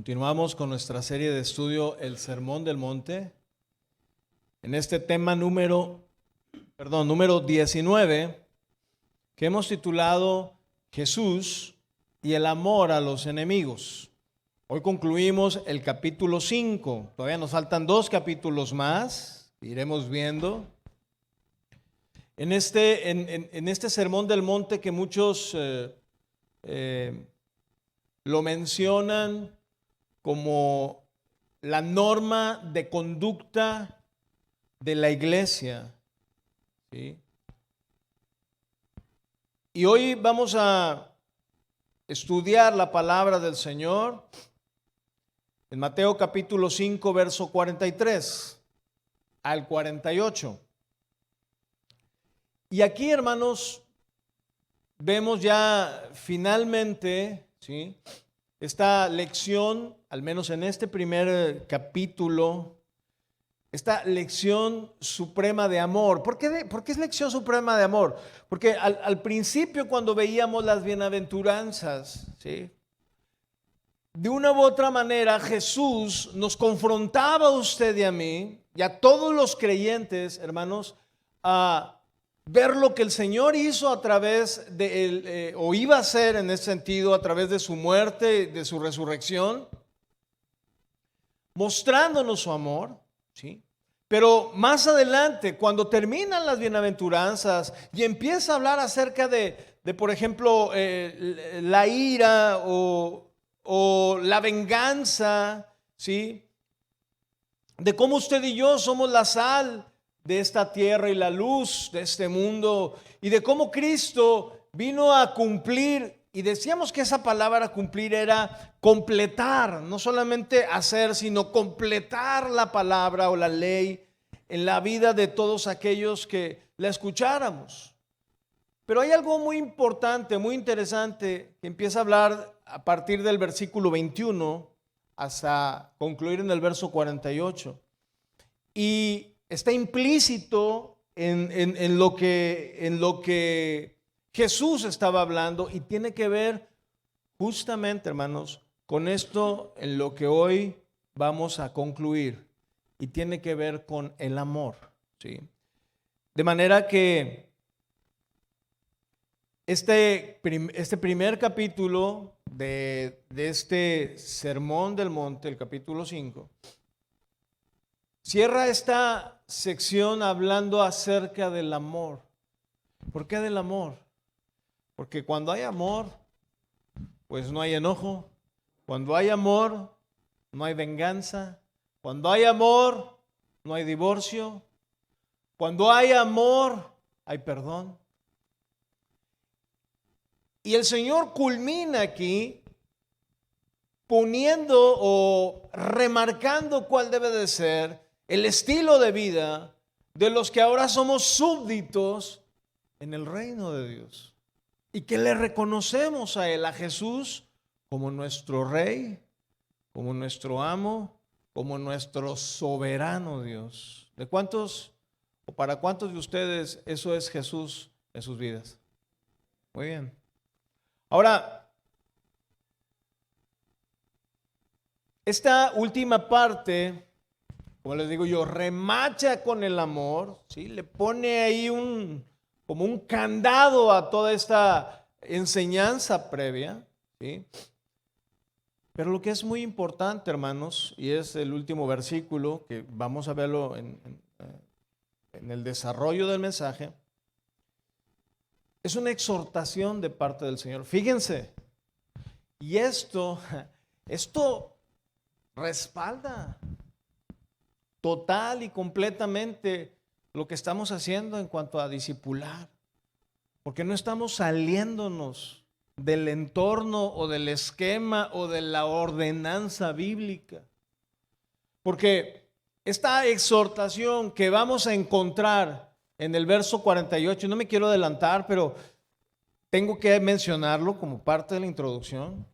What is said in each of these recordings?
Continuamos con nuestra serie de estudio El Sermón del Monte. En este tema número 19, que hemos titulado Jesús y el amor a los enemigos. Hoy concluimos el capítulo 5. Todavía nos faltan 2 capítulos más. Iremos viendo. En este Sermón del Monte que muchos lo mencionan como la norma de conducta de la iglesia, ¿sí? Y hoy vamos a estudiar la palabra del Señor en Mateo capítulo 5, verso 43 al 48. Y aquí, hermanos, vemos ya finalmente, ¿sí?, esta lección, al menos en este primer capítulo, esta lección suprema de amor. ¿Por qué es lección suprema de amor? Porque al principio, cuando veíamos las bienaventuranzas, ¿sí?, de una u otra manera Jesús nos confrontaba a usted y a mí, y a todos los creyentes, hermanos, a ver lo que el Señor hizo a través de él, o iba a hacer en ese sentido, a través de su muerte, de su resurrección, mostrándonos su amor, ¿sí? Pero más adelante, cuando terminan las bienaventuranzas y empieza a hablar acerca de por ejemplo, la ira o la venganza, ¿sí?, de cómo usted y yo somos la sal de esta tierra y la luz de este mundo, y de cómo Cristo vino a cumplir. Y decíamos que esa palabra cumplir era completar, no solamente hacer, sino completar la palabra o la ley en la vida de todos aquellos que la escucháramos. Pero hay algo muy importante, muy interesante, que empieza a hablar a partir del versículo 21 hasta concluir en el verso 48. Y está implícito en lo que Jesús estaba hablando, y tiene que ver justamente, hermanos, con esto en lo que hoy vamos a concluir, y tiene que ver con el amor, ¿sí? De manera que este primer capítulo de este Sermón del Monte, el capítulo 5, cierra esta sección hablando acerca del amor. ¿Por qué del amor? Porque cuando hay amor, pues no hay enojo. Cuando hay amor, no hay venganza. Cuando hay amor, no hay divorcio. Cuando hay amor, hay perdón. Y el Señor culmina aquí poniendo o remarcando cuál debe de ser el estilo de vida de los que ahora somos súbditos en el reino de Dios, y que le reconocemos a Él, a Jesús, como nuestro Rey, como nuestro amo, como nuestro soberano Dios. ¿De cuántos o para cuántos de ustedes eso es Jesús en sus vidas? Muy bien. Ahora, esta última parte, como les digo yo, remacha con el amor, ¿sí? Le pone ahí como un candado a toda esta enseñanza previa, ¿sí? Pero lo que es muy importante, hermanos, y es el último versículo, que vamos a verlo en el desarrollo del mensaje, es una exhortación de parte del Señor. Fíjense, y esto respalda total y completamente lo que estamos haciendo en cuanto a discipular, porque no estamos saliéndonos del entorno o del esquema o de la ordenanza bíblica, porque esta exhortación que vamos a encontrar en el verso 48, no me quiero adelantar, pero tengo que mencionarlo como parte de la introducción.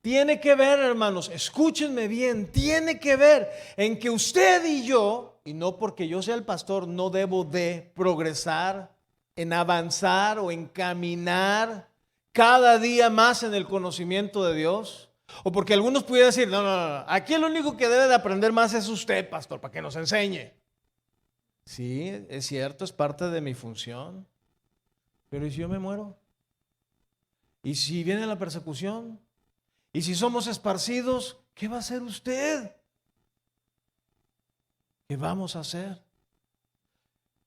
Tiene que ver, hermanos, escúchenme bien, tiene que ver en que usted y yo, y no porque yo sea el pastor, no debo de progresar, en avanzar o en caminar cada día más en el conocimiento de Dios. O porque algunos pudieran decir, no, aquí el único que debe de aprender más es usted, pastor, para que nos enseñe. Sí, es cierto, es parte de mi función. Pero ¿y si yo me muero? ¿Y si viene la persecución? ¿Y si somos esparcidos? ¿Qué va a hacer usted? ¿Qué vamos a hacer?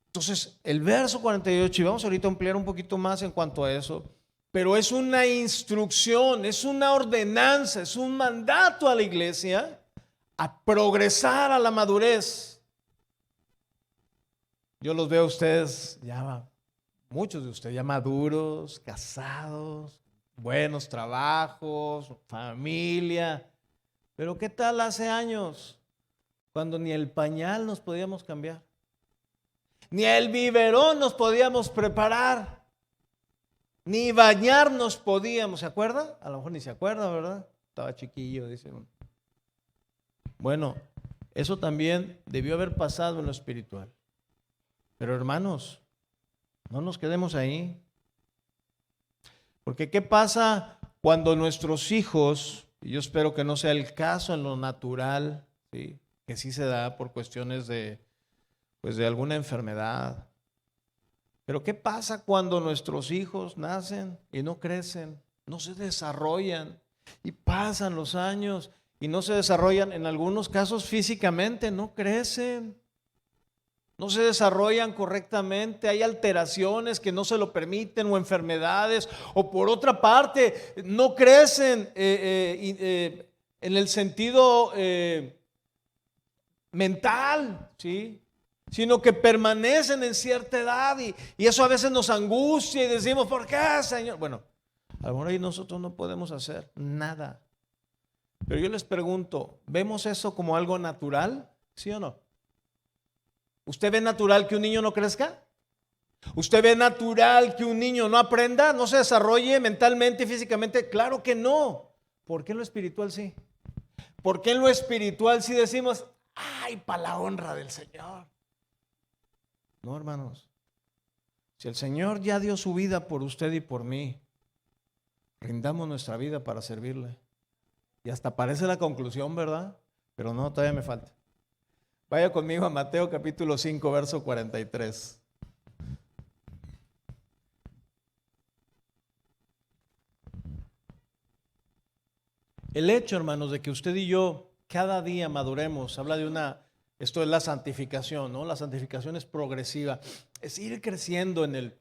Entonces, el verso 48, y vamos ahorita a ampliar un poquito más en cuanto a eso, pero es una instrucción, es una ordenanza, es un mandato a la iglesia a progresar a la madurez. Yo los veo a ustedes, ya muchos de ustedes ya maduros, casados, buenos trabajos, familia. Pero ¿qué tal hace años? Cuando ni el pañal nos podíamos cambiar, ni el biberón nos podíamos preparar, ni bañarnos podíamos. ¿Se acuerda? A lo mejor ni se acuerda, ¿verdad? Estaba chiquillo, dice uno. Bueno, eso también debió haber pasado en lo espiritual. Pero hermanos, no nos quedemos ahí. Porque ¿qué pasa cuando nuestros hijos, y yo espero que no sea el caso en lo natural, ¿sí?, que sí se da por cuestiones de alguna enfermedad? Pero ¿qué pasa cuando nuestros hijos nacen y no crecen, no se desarrollan y pasan los años y no se desarrollan, en algunos casos físicamente, no crecen, no se desarrollan correctamente, hay alteraciones que no se lo permiten o enfermedades, o por otra parte no crecen en el sentido mental, ¿sí?, sino que permanecen en cierta edad y eso a veces nos angustia y decimos, ¿por qué, Señor? Bueno, a lo mejor ahí nosotros no podemos hacer nada. Pero yo les pregunto, ¿vemos eso como algo natural? ¿Sí o no? ¿Usted ve natural que un niño no crezca? ¿Usted ve natural que un niño no aprenda, no se desarrolle mentalmente y físicamente? Claro que no. ¿Por qué en lo espiritual sí? ¿Por qué en lo espiritual sí decimos, ay, para la honra del Señor? No, hermanos. Si el Señor ya dio su vida por usted y por mí, rindamos nuestra vida para servirle. Y hasta parece la conclusión, ¿verdad? Pero no, todavía me falta. Vaya conmigo a Mateo capítulo 5, verso 43. El hecho, hermanos, de que usted y yo cada día maduremos, habla de esto es la santificación, ¿no? La santificación es progresiva, es ir creciendo en el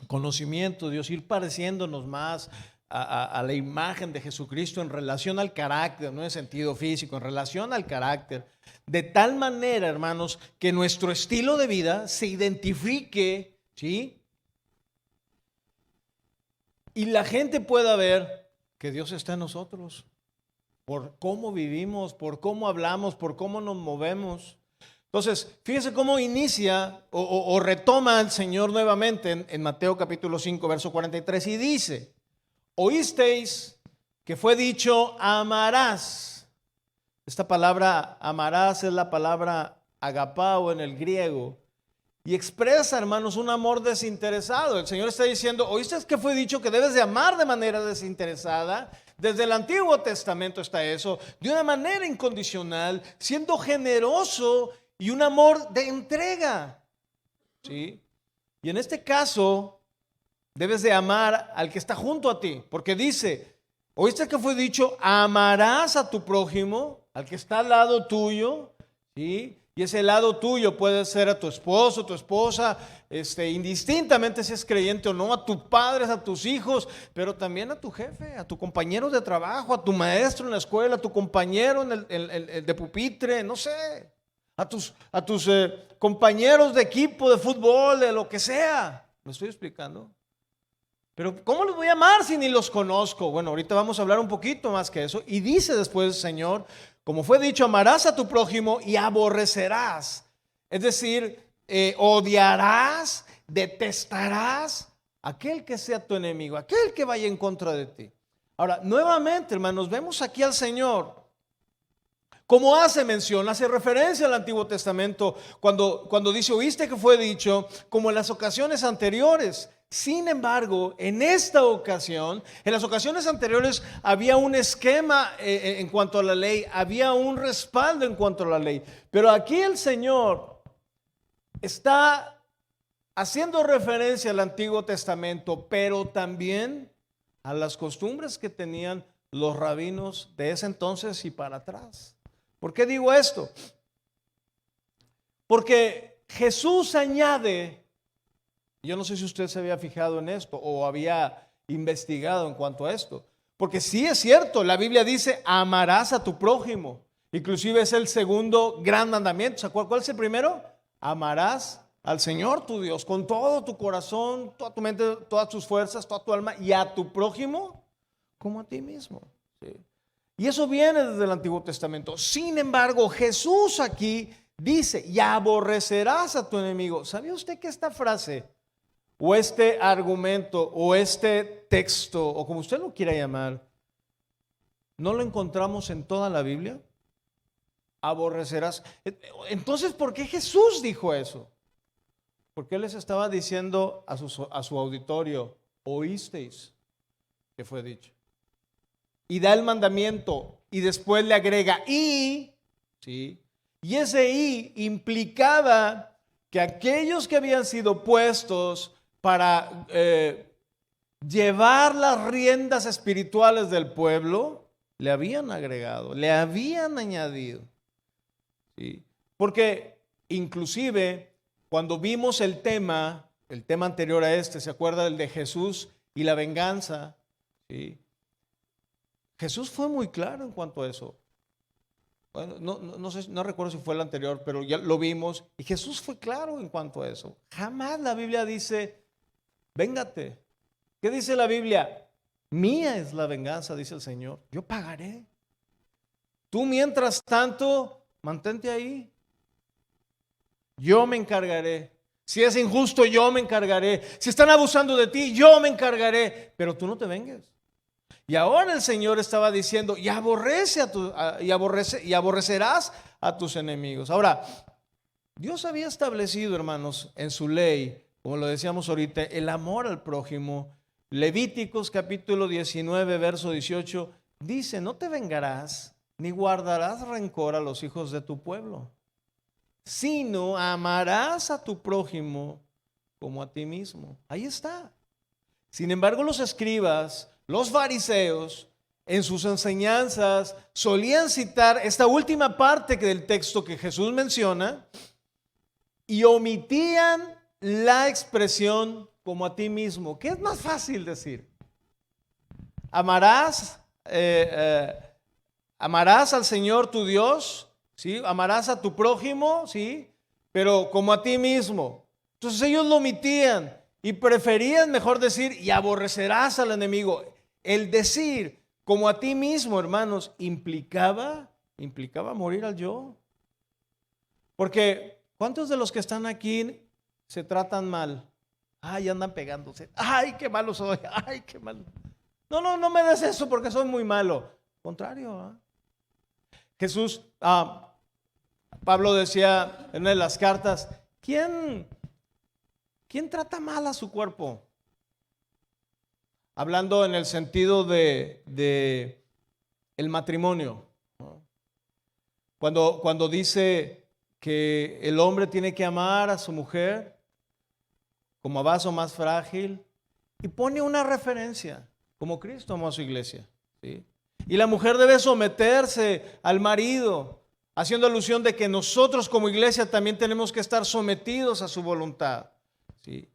conocimiento de Dios, ir pareciéndonos más a la imagen de Jesucristo en relación al carácter, no en sentido físico, en relación al carácter, de tal manera, hermanos, que nuestro estilo de vida se identifique, ¿sí?, y la gente pueda ver que Dios está en nosotros, por cómo vivimos, por cómo hablamos, por cómo nos movemos. Entonces, fíjense cómo inicia o retoma el Señor nuevamente en Mateo capítulo 5, verso 43, y dice, oísteis que fue dicho, amarás. Esta palabra amarás es la palabra agapao en el griego y expresa, hermanos, un amor desinteresado. El Señor está diciendo, oísteis que fue dicho que debes de amar de manera desinteresada. Desde el Antiguo Testamento está eso, de una manera incondicional, siendo generoso y un amor de entrega, ¿sí? Y en este caso, debes de amar al que está junto a ti, porque dice, oíste que fue dicho, amarás a tu prójimo, al que está al lado tuyo, ¿sí? Y ese lado tuyo puede ser a tu esposo, tu esposa, indistintamente si es creyente o no, a tus padres, a tus hijos, pero también a tu jefe, a tu compañero de trabajo, a tu maestro en la escuela, a tu compañero en el de pupitre, no sé, a tus compañeros de equipo de fútbol, de lo que sea. ¿Me estoy explicando? Pero ¿cómo los voy a amar si ni los conozco? Bueno, ahorita vamos a hablar un poquito más que eso. Y dice después el Señor, como fue dicho, amarás a tu prójimo y aborrecerás. Es decir, odiarás, detestarás a aquel que sea tu enemigo, aquel que vaya en contra de ti. Ahora, nuevamente, hermanos, vemos aquí al Señor. Como hace mención, hace referencia al Antiguo Testamento cuando dice, oíste que fue dicho, como en las ocasiones anteriores. Sin embargo, en esta ocasión, en las ocasiones anteriores había un esquema en cuanto a la ley, había un respaldo en cuanto a la ley. Pero aquí el Señor está haciendo referencia al Antiguo Testamento, pero también a las costumbres que tenían los rabinos de ese entonces y para atrás. ¿Por qué digo esto? Porque Jesús añade, yo no sé si usted se había fijado en esto o había investigado en cuanto a esto, porque sí es cierto, la Biblia dice, amarás a tu prójimo. Inclusive es el segundo gran mandamiento. ¿Cuál es el primero? Amarás al Señor tu Dios con todo tu corazón, toda tu mente, todas tus fuerzas, toda tu alma, y a tu prójimo como a ti mismo. ¿Sí? Y eso viene desde el Antiguo Testamento. Sin embargo, Jesús aquí dice, y aborrecerás a tu enemigo. ¿Sabía usted que esta frase, o este argumento, o este texto, o como usted lo quiera llamar, no lo encontramos en toda la Biblia? Aborrecerás. Entonces, ¿por qué Jesús dijo eso? Porque Él les estaba diciendo a su auditorio, oísteis que fue dicho. Y da el mandamiento y después le agrega y, ¿sí? Y ese y implicaba que aquellos que habían sido puestos para llevar las riendas espirituales del pueblo, le habían agregado, le habían añadido. ¿Sí? Porque inclusive cuando vimos el tema anterior a este, ¿se acuerda el de Jesús y la venganza? ¿Sí? Jesús fue muy claro en cuanto a eso. Bueno, no recuerdo si fue el anterior, pero ya lo vimos. Y Jesús fue claro en cuanto a eso. Jamás la Biblia dice, véngate. ¿Qué dice la Biblia? Mía es la venganza, dice el Señor. Yo pagaré. Tú mientras tanto, mantente ahí. Yo me encargaré. Si es injusto, yo me encargaré. Si están abusando de ti, yo me encargaré. Pero tú no te vengues. Y ahora el Señor estaba diciendo, y aborrecerás a tus enemigos. Ahora, Dios había establecido, hermanos, en su ley, como lo decíamos ahorita, el amor al prójimo. Levíticos capítulo 19, verso 18, dice, no te vengarás, ni guardarás rencor a los hijos de tu pueblo, sino amarás a tu prójimo como a ti mismo. Ahí está. Sin embargo, los escribas, los fariseos, en sus enseñanzas solían citar esta última parte del texto que Jesús menciona y omitían la expresión como a ti mismo. ¿Qué es más fácil decir? Amarás al Señor tu Dios, ¿sí? Amarás a tu prójimo, ¿sí? Pero como a ti mismo. Entonces ellos lo omitían y preferían mejor decir, y aborrecerás al enemigo. El decir como a ti mismo, hermanos, implicaba morir al yo. Porque ¿cuántos de los que están aquí se tratan mal? Ay, andan pegándose. Ay, qué malo soy. Ay, qué malo. No me des eso porque soy muy malo. Contrario. Jesús, Pablo decía en una de las cartas, ¿quién trata mal a su cuerpo? Hablando en el sentido de el matrimonio. Cuando dice que el hombre tiene que amar a su mujer como a vaso más frágil, y pone una referencia, como Cristo amó a su iglesia, ¿sí? Y la mujer debe someterse al marido, haciendo alusión de que nosotros como iglesia también tenemos que estar sometidos a su voluntad, ¿sí?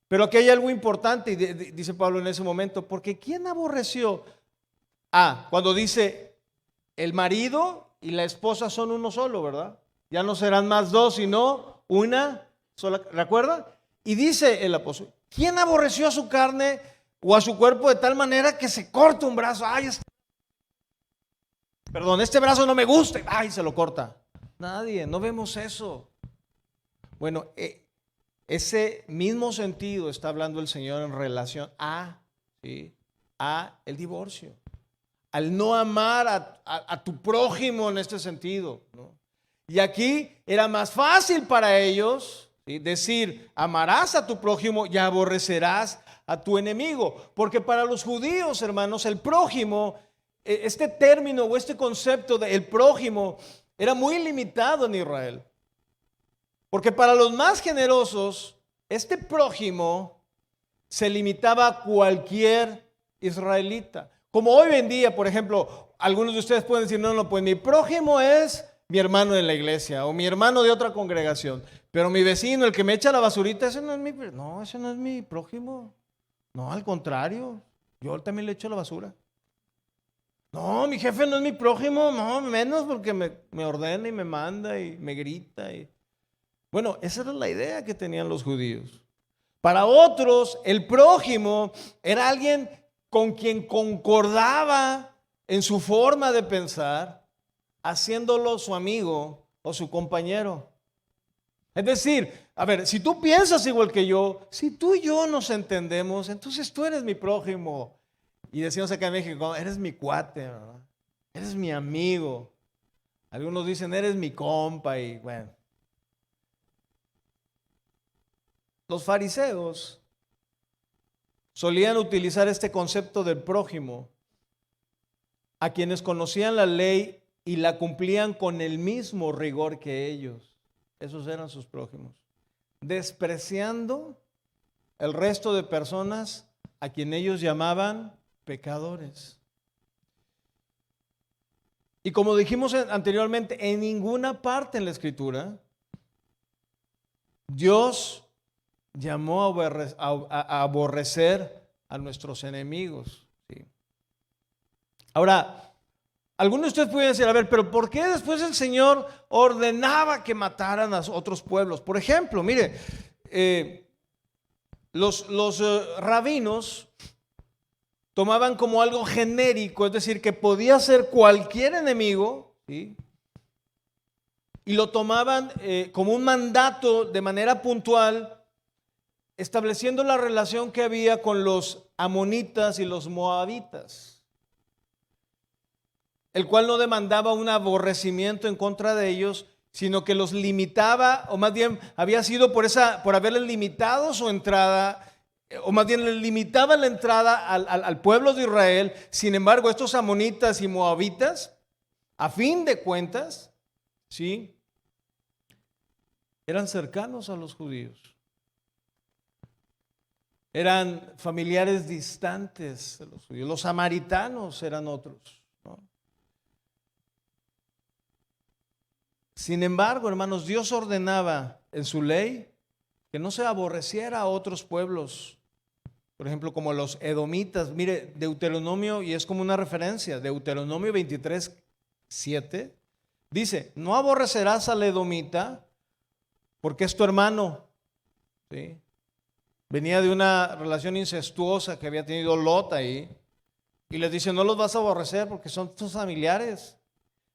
Pero aquí hay algo importante, y dice Pablo en ese momento, porque ¿quién aborreció? Cuando dice el marido y la esposa son uno solo, ¿verdad? Ya no serán más dos, sino una sola. ¿Recuerda? Y dice el apóstol, ¿quién aborreció a su carne o a su cuerpo de tal manera que se corta un brazo? Este brazo no me gusta. Se lo corta. Nadie, no vemos eso. Bueno, ese mismo sentido está hablando el Señor en relación a el divorcio. Al no amar a tu prójimo en este sentido, ¿no? Y aquí era más fácil para ellos, ¿sí? Decir, amarás a tu prójimo y aborrecerás a tu enemigo. Porque para los judíos, hermanos, el prójimo, este término o este concepto de el prójimo era muy limitado en Israel. Porque para los más generosos, este prójimo se limitaba a cualquier israelita. Como hoy en día, por ejemplo, algunos de ustedes pueden decir, no, pues mi prójimo es mi hermano de la iglesia o mi hermano de otra congregación. Pero mi vecino, el que me echa la basurita, ese no es mi prójimo. No, al contrario, yo también le echo la basura. No, mi jefe no es mi prójimo, no, menos porque me ordena y me manda y me grita. Bueno, esa era la idea que tenían los judíos. Para otros, el prójimo era alguien con quien concordaba en su forma de pensar, haciéndolo su amigo o su compañero. Es decir, a ver, si tú piensas igual que yo, si tú y yo nos entendemos, entonces tú eres mi prójimo. Y decimos acá en México, eres mi cuate, ¿verdad? Eres mi amigo. Algunos dicen, eres mi compa y bueno. Los fariseos solían utilizar este concepto del prójimo a quienes conocían la ley y la cumplían con el mismo rigor que ellos. Esos eran sus prójimos. Despreciando el resto de personas a quien ellos llamaban pecadores. Y como dijimos anteriormente, en ninguna parte en la Escritura Dios llamó a aborrecer a nuestros enemigos. ¿Sí? Ahora, algunos de ustedes pueden decir, a ver, pero ¿por qué después el Señor ordenaba que mataran a otros pueblos? Por ejemplo, mire, los rabinos tomaban como algo genérico, es decir, que podía ser cualquier enemigo, ¿sí? Y lo tomaban como un mandato de manera puntual, estableciendo la relación que había con los amonitas y los moabitas, el cual no demandaba un aborrecimiento en contra de ellos, sino que los limitaba, o más bien había sido por haberles limitado su entrada, o más bien les limitaba la entrada al pueblo de Israel. Sin embargo, estos amonitas y moabitas, a fin de cuentas, ¿sí?, eran cercanos a los judíos. Eran familiares distantes de los judíos. Los samaritanos eran otros, ¿no? Sin embargo, hermanos, Dios ordenaba en su ley que no se aborreciera a otros pueblos. Por ejemplo, como los edomitas. Mire, Deuteronomio, y es como una referencia, Deuteronomio 23:7, dice, no aborrecerás al edomita porque es tu hermano. ¿Sí? Venía de una relación incestuosa que había tenido Lot ahí. Y les dice, no los vas a aborrecer porque son tus familiares.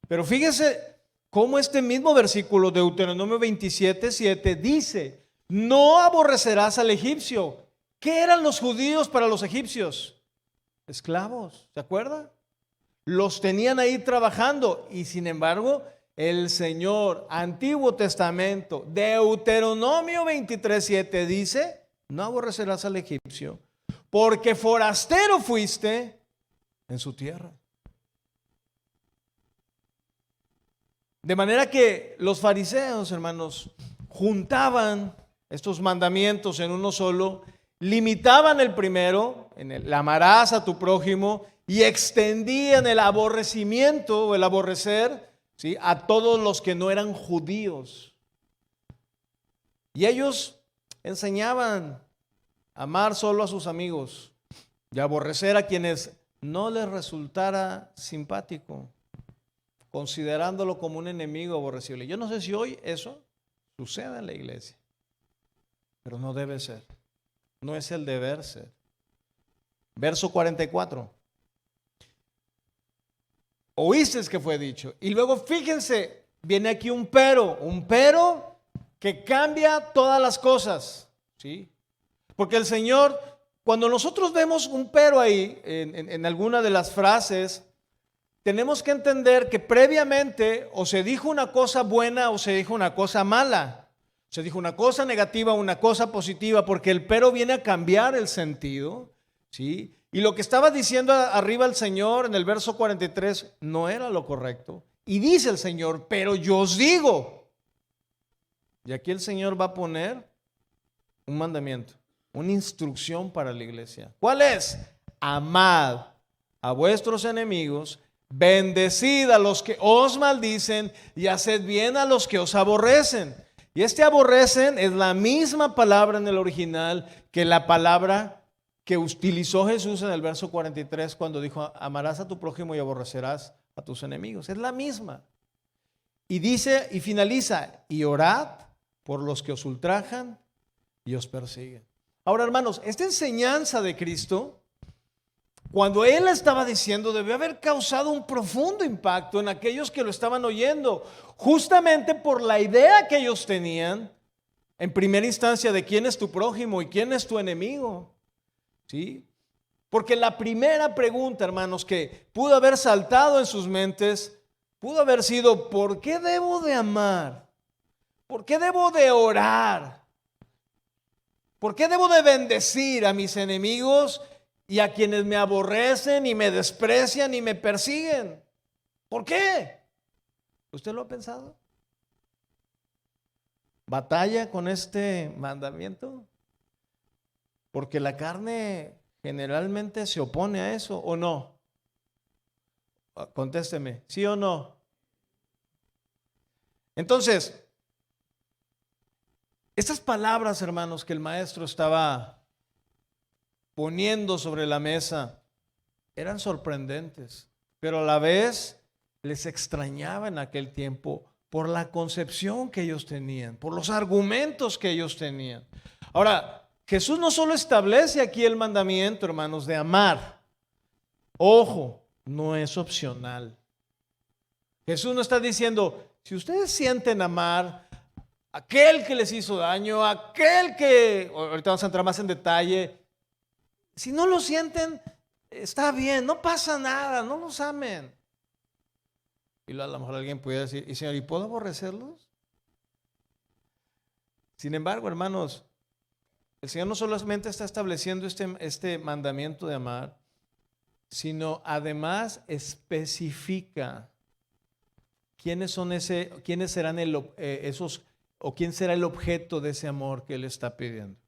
Pero fíjese cómo este mismo versículo, Deuteronomio 27:7, dice, no aborrecerás al egipcio. ¿Qué eran los judíos para los egipcios? Esclavos, ¿se acuerda? Los tenían ahí trabajando y sin embargo el Señor, Antiguo Testamento, Deuteronomio 23:7 dice, no aborrecerás al egipcio porque forastero fuiste en su tierra. De manera que los fariseos, hermanos, juntaban estos mandamientos en uno solo, limitaban el primero, en el amarás a tu prójimo, y extendían el aborrecimiento o el aborrecer, ¿sí?, a todos los que no eran judíos. Y ellos enseñaban a amar solo a sus amigos y aborrecer a quienes no les resultara simpático, considerándolo como un enemigo aborrecible. Yo no sé si hoy eso sucede en la iglesia, pero no debe ser. No es el deber ser. Verso 44. Oíste que fue dicho. Y luego fíjense, viene aquí un pero que cambia todas las cosas, ¿sí? Porque el Señor, cuando nosotros vemos un pero ahí, en alguna de las frases, tenemos que entender que previamente o se dijo una cosa buena o se dijo una cosa mala. Se dijo una cosa negativa, una cosa positiva, porque el pero viene a cambiar el sentido, ¿sí? Y lo que estaba diciendo arriba el Señor en el verso 43 no era lo correcto. Y dice el Señor, pero yo os digo. Y aquí el Señor va a poner un mandamiento, una instrucción para la iglesia. ¿Cuál es? Amad a vuestros enemigos, bendecid a los que os maldicen y haced bien a los que os aborrecen. Y este aborrecen es la misma palabra en el original que la palabra que utilizó Jesús en el verso 43 cuando dijo, amarás a tu prójimo y aborrecerás a tus enemigos. Es la misma. Y dice y finaliza, y orad por los que os ultrajan y os persiguen. Ahora, hermanos, esta enseñanza de Cristo, cuando Él la estaba diciendo, debió haber causado un profundo impacto en aquellos que lo estaban oyendo, justamente por la idea que ellos tenían, en primera instancia, de quién es tu prójimo y quién es tu enemigo. ¿Sí? Porque la primera pregunta, hermanos, que pudo haber saltado en sus mentes, pudo haber sido, ¿por qué debo de amar? ¿Por qué debo de orar? ¿Por qué debo de bendecir a mis enemigos y a quienes me aborrecen y me desprecian y me persiguen? ¿Por qué? ¿Usted lo ha pensado? ¿Batalla con este mandamiento? Porque la carne generalmente se opone a eso, ¿o no? Contésteme, ¿sí o no? Entonces, estas palabras, hermanos, que el maestro estaba poniendo sobre la mesa, eran sorprendentes, pero a la vez les extrañaba en aquel tiempo por la concepción que ellos tenían, por los argumentos que ellos tenían. Ahora, Jesús no solo establece aquí el mandamiento, hermanos, de amar. Ojo, no es opcional. Jesús no está diciendo, si ustedes sienten amar a aquel que les hizo daño, a aquel que, ahorita vamos a entrar más en detalle, si no lo sienten, está bien, no pasa nada, no los amen. Y a lo mejor alguien pudiera decir, y Señor, ¿y puedo aborrecerlos? Sin embargo, hermanos, el Señor no solamente está estableciendo este mandamiento de amar, sino además especifica quiénes serán esos, o quién será el objeto de ese amor que Él está pidiendo.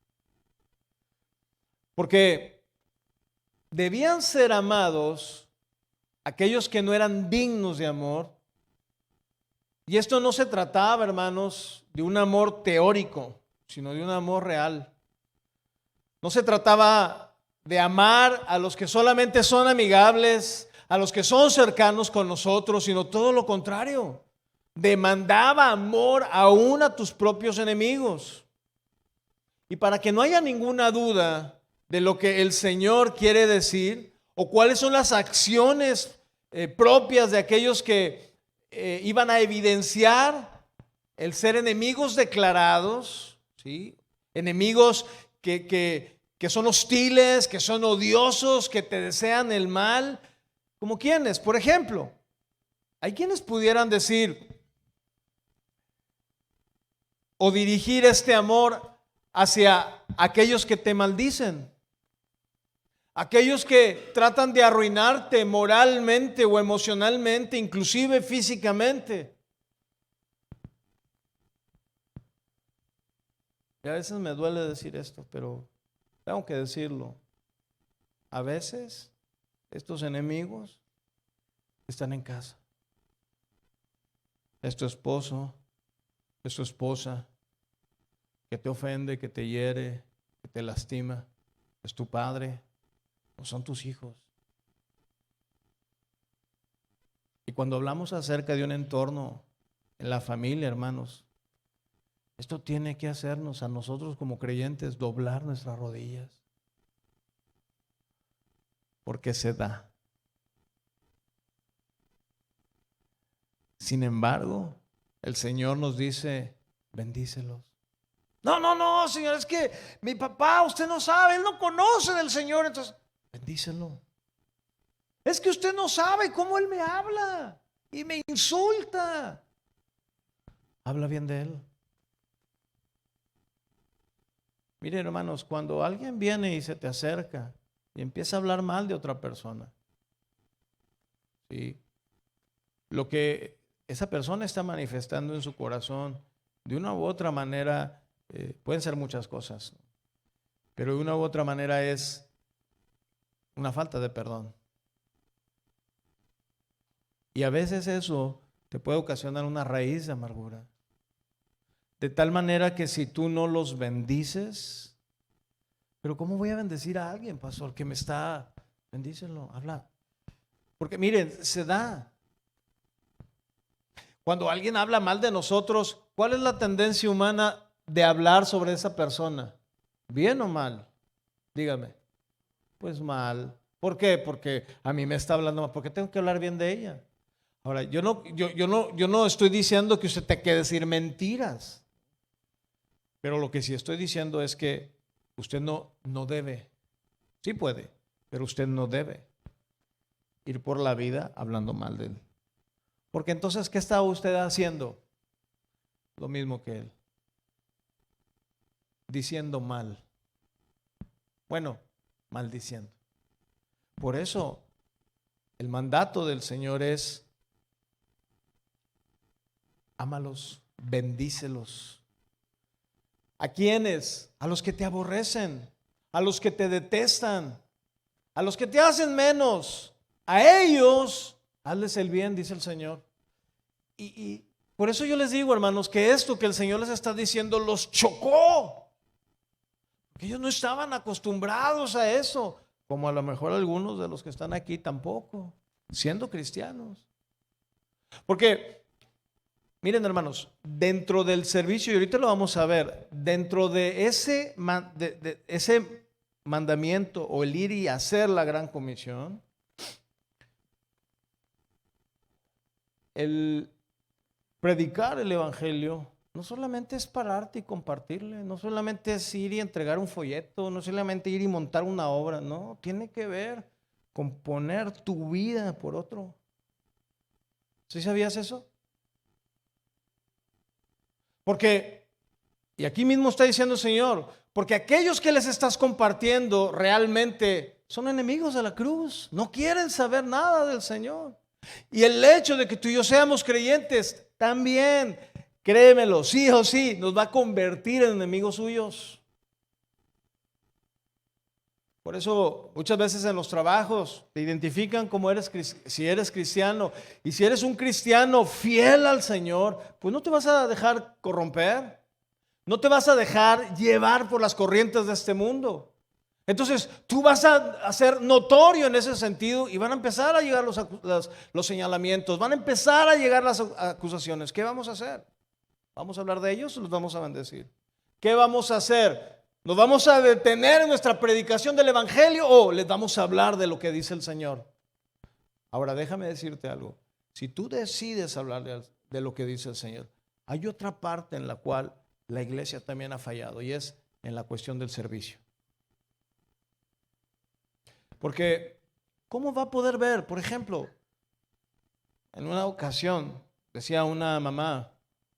Porque debían ser amados aquellos que no eran dignos de amor. Y esto no se trataba, hermanos, de un amor teórico, sino de un amor real. No se trataba de amar a los que solamente son amigables, a los que son cercanos con nosotros, sino todo lo contrario. Demandaba amor aún a tus propios enemigos. Y para que no haya ninguna duda de lo que el Señor quiere decir o cuáles son las acciones propias de aquellos que iban a evidenciar el ser enemigos declarados, ¿sí? Enemigos que son hostiles, que son odiosos, que te desean el mal. ¿Como quiénes? Por ejemplo, hay quienes pudieran decir o dirigir este amor hacia aquellos que te maldicen, aquellos que tratan de arruinarte moralmente o emocionalmente, inclusive físicamente. Y a veces me duele decir esto, pero tengo que decirlo. A veces estos enemigos están en casa. Es tu esposo, es tu esposa, que te ofende, que te hiere, que te lastima. Es tu padre, o son tus hijos. Y cuando hablamos acerca de un entorno en la familia, hermanos, esto tiene que hacernos a nosotros como creyentes doblar nuestras rodillas. Porque se da. Sin embargo, el Señor nos dice, bendícelos. No, Señor, es que mi papá, usted no sabe, él no conoce del Señor, entonces, bendícelo. Es que usted no sabe cómo él me habla y me insulta. Habla bien de él. Miren, hermanos, cuando alguien viene y se te acerca y empieza a hablar mal de otra persona, ¿sí? Lo que esa persona está manifestando en su corazón, de una u otra manera, pueden ser muchas cosas, pero de una u otra manera es una falta de perdón. Y a veces eso te puede ocasionar una raíz de amargura. De tal manera que si tú no los bendices, pero ¿cómo voy a bendecir a alguien, pastor, que me está, bendícelo, habla? Porque miren, se da. Cuando alguien habla mal de nosotros, ¿cuál es la tendencia humana de hablar sobre esa persona? ¿Bien o mal? Dígame. Pues mal. ¿Por qué? Porque a mí me está hablando mal. ¿Por qué tengo que hablar bien de ella? Ahora, yo no estoy diciendo que usted tenga que decir mentiras. Pero lo que sí estoy diciendo es que usted no debe, sí puede, pero usted no debe ir por la vida hablando mal de él. Porque entonces, ¿qué está usted haciendo? Lo mismo que él. Diciendo mal. Bueno, maldiciendo. Por eso, el mandato del Señor es: ámalos, bendícelos. ¿A quiénes? A los que te aborrecen, a los que te detestan, a los que te hacen menos. A ellos, hazles el bien, dice el Señor. Y por eso yo les digo, hermanos, que esto que el Señor les está diciendo los chocó. Porque ellos no estaban acostumbrados a eso, como a lo mejor algunos de los que están aquí tampoco, siendo cristianos. Porque miren, hermanos, dentro del servicio, y ahorita lo vamos a ver, dentro de ese mandamiento o el ir y hacer la gran comisión, el predicar el evangelio no solamente es pararte y compartirle, no solamente es ir y entregar un folleto, no solamente ir y montar una obra, no, tiene que ver con poner tu vida por otro. ¿Sí sabías eso? Porque, y aquí mismo está diciendo el Señor, porque aquellos que les estás compartiendo realmente son enemigos de la cruz, no quieren saber nada del Señor. Y el hecho de que tú y yo seamos creyentes también, créemelo, sí o sí, nos va a convertir en enemigos suyos. Por eso muchas veces en los trabajos te identifican como si eres cristiano. Y si eres un cristiano fiel al Señor, pues no te vas a dejar corromper. No te vas a dejar llevar por las corrientes de este mundo. Entonces tú vas a ser notorio en ese sentido y van a empezar a llegar los señalamientos, van a empezar a llegar las acusaciones. ¿Qué vamos a hacer? ¿Vamos a hablar de ellos o los vamos a bendecir? ¿Qué vamos a hacer? ¿Nos vamos a detener en nuestra predicación del evangelio o les vamos a hablar de lo que dice el Señor? Ahora déjame decirte algo. Si tú decides hablar de lo que dice el Señor, hay otra parte en la cual la iglesia también ha fallado y es en la cuestión del servicio. Porque ¿cómo va a poder ver? Por ejemplo, en una ocasión decía una mamá,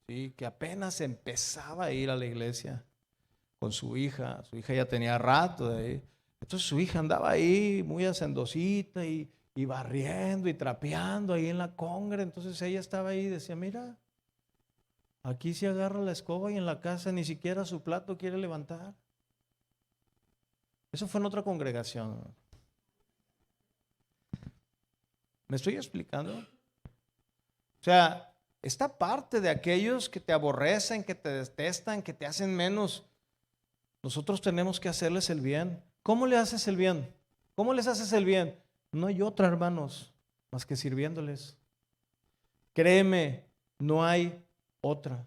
¿sí?, que apenas empezaba a ir a la iglesia con su hija ya tenía rato de ahí. Entonces su hija andaba ahí muy hacendosita y barriendo y trapeando ahí en la congre. Entonces ella estaba ahí y decía: mira, aquí se agarra la escoba y en la casa ni siquiera su plato quiere levantar. Eso fue en otra congregación. ¿Me estoy explicando? O sea, esta parte de aquellos que te aborrecen, que te detestan, que te hacen menos, nosotros tenemos que hacerles el bien. ¿Cómo le haces el bien? ¿Cómo les haces el bien? No hay otra, hermanos, más que sirviéndoles. Créeme, no hay otra.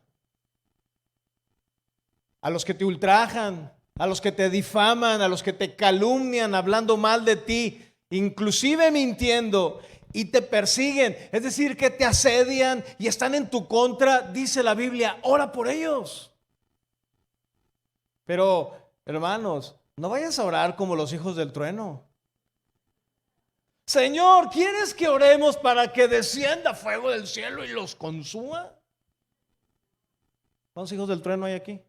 A los que te ultrajan, a los que te difaman, a los que te calumnian, hablando mal de ti, inclusive mintiendo, y te persiguen, es decir, que te asedian y están en tu contra, dice la Biblia, ora por ellos. Pero, hermanos, no vayas a orar como los hijos del trueno. Señor, ¿quieres que oremos para que descienda fuego del cielo y los consuma? ¿Cuántos hijos del trueno hay aquí?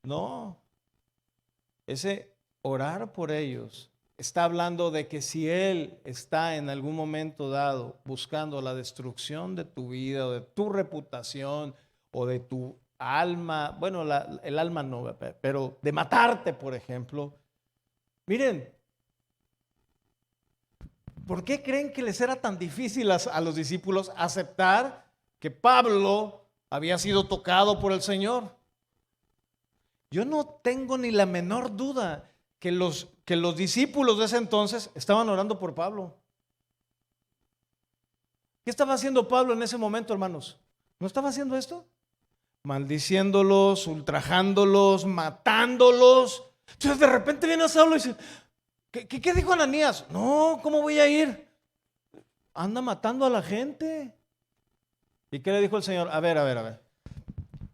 No, ese orar por ellos está hablando de que si Él está en algún momento dado buscando la destrucción de tu vida o de tu reputación o de tu alma, bueno, el alma no, pero de matarte, por ejemplo. Miren, ¿por qué creen que les era tan difícil a los discípulos aceptar que Pablo había sido tocado por el Señor? Yo no tengo ni la menor duda que los discípulos de ese entonces estaban orando por Pablo. ¿Qué estaba haciendo Pablo en ese momento, hermanos? ¿No estaba haciendo esto? Maldiciéndolos, ultrajándolos, matándolos. Entonces de repente viene a Saulo y dice, ¿qué dijo Ananías? No, ¿cómo voy a ir? Anda matando a la gente. ¿Y qué le dijo el Señor? A ver.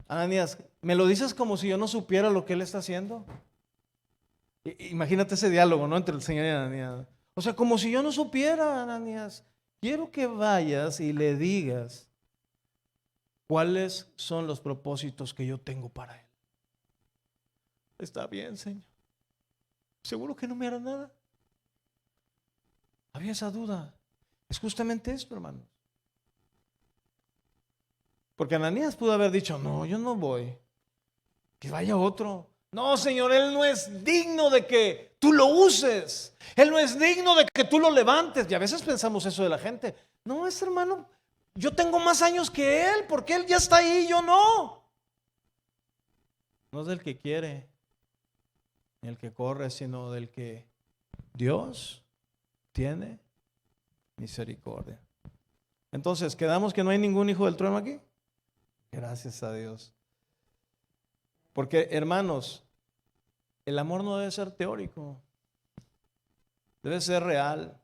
Ananías, ¿me lo dices como si yo no supiera lo que él está haciendo? Imagínate ese diálogo, ¿no? Entre el Señor y Ananías. O sea, como si yo no supiera, Ananías. Quiero que vayas y le digas cuáles son los propósitos que yo tengo para él. Está bien, Señor. ¿Seguro que no me hará nada? Había esa duda. Es justamente esto, hermano. Porque Ananías pudo haber dicho, no, yo no voy. Que vaya otro. No, Señor, Él no es digno de que tú lo uses. Él no es digno de que tú lo levantes. Y a veces pensamos eso de la gente. No, ese hermano, yo tengo más años que Él, porque Él ya está ahí, yo no. No es del que quiere, ni el que corre, sino del que Dios tiene misericordia. Entonces, ¿quedamos que no hay ningún hijo del trueno aquí? Gracias a Dios. Porque, hermanos, el amor no debe ser teórico, debe ser real.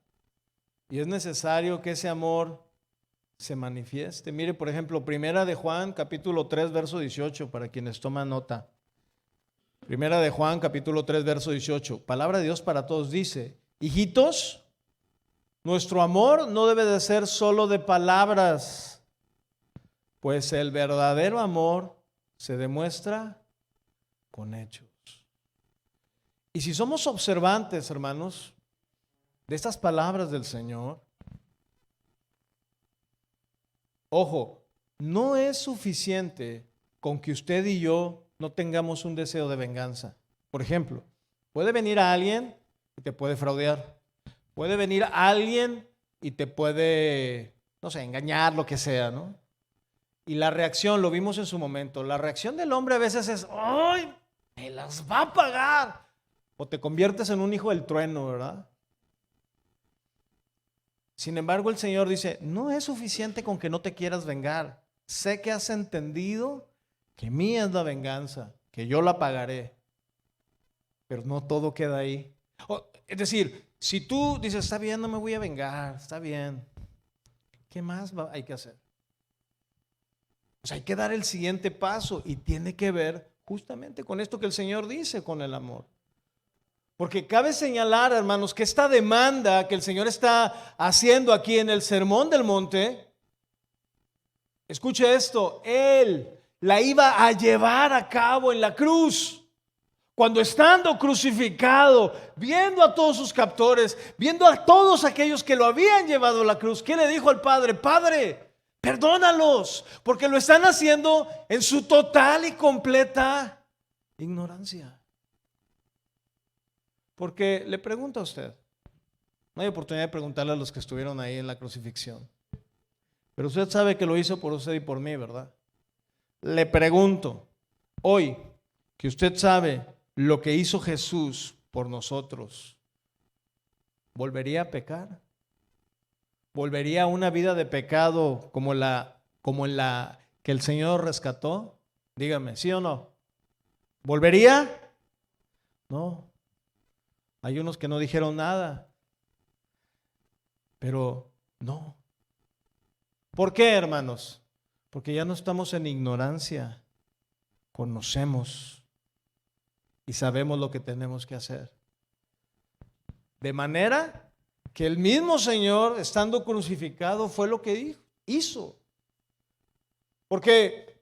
Y es necesario que ese amor se manifieste. Mire, por ejemplo, Primera de Juan, capítulo 3, verso 18, para quienes toman nota. Primera de Juan, capítulo 3, verso 18. Palabra de Dios para todos dice, hijitos, nuestro amor no debe de ser solo de palabras, pues el verdadero amor se demuestra con hechos. Y si somos observantes, hermanos, de estas palabras del Señor, ojo, no es suficiente con que usted y yo no tengamos un deseo de venganza. Por ejemplo, puede venir a alguien y te puede fraudear. Puede venir a alguien y te puede, no sé, engañar, lo que sea, ¿no? Y la reacción, lo vimos en su momento, la reacción del hombre a veces es, ¡ay! Me las va a pagar. O te conviertes en un hijo del trueno, ¿verdad? Sin embargo, el Señor dice, no es suficiente con que no te quieras vengar. Sé que has entendido que mía es la venganza, que yo la pagaré. Pero no todo queda ahí. Es decir, si tú dices, está bien, no me voy a vengar, está bien, ¿qué más hay que hacer? Pues hay que dar el siguiente paso y tiene que ver justamente con esto que el Señor dice, con el amor. Porque cabe señalar, hermanos, que esta demanda que el Señor está haciendo aquí en el Sermón del Monte, escuche esto, Él la iba a llevar a cabo en la cruz. Cuando estando crucificado, viendo a todos sus captores, viendo a todos aquellos que lo habían llevado a la cruz, ¿qué le dijo al Padre? Padre, perdónalos, porque lo están haciendo en su total y completa ignorancia. Porque le pregunto a usted, no hay oportunidad de preguntarle a los que estuvieron ahí en la crucifixión, pero usted sabe que lo hizo por usted y por mí, ¿verdad? Le pregunto, hoy que usted sabe lo que hizo Jesús por nosotros, ¿volvería a pecar? ¿Volvería a una vida de pecado como en la que el Señor rescató? Dígame, ¿sí o no? ¿Volvería? No. Hay unos que no dijeron nada, pero no. ¿Por qué, hermanos? Porque ya no estamos en ignorancia, conocemos y sabemos lo que tenemos que hacer. De manera que el mismo Señor, estando crucificado, fue lo que hizo. Porque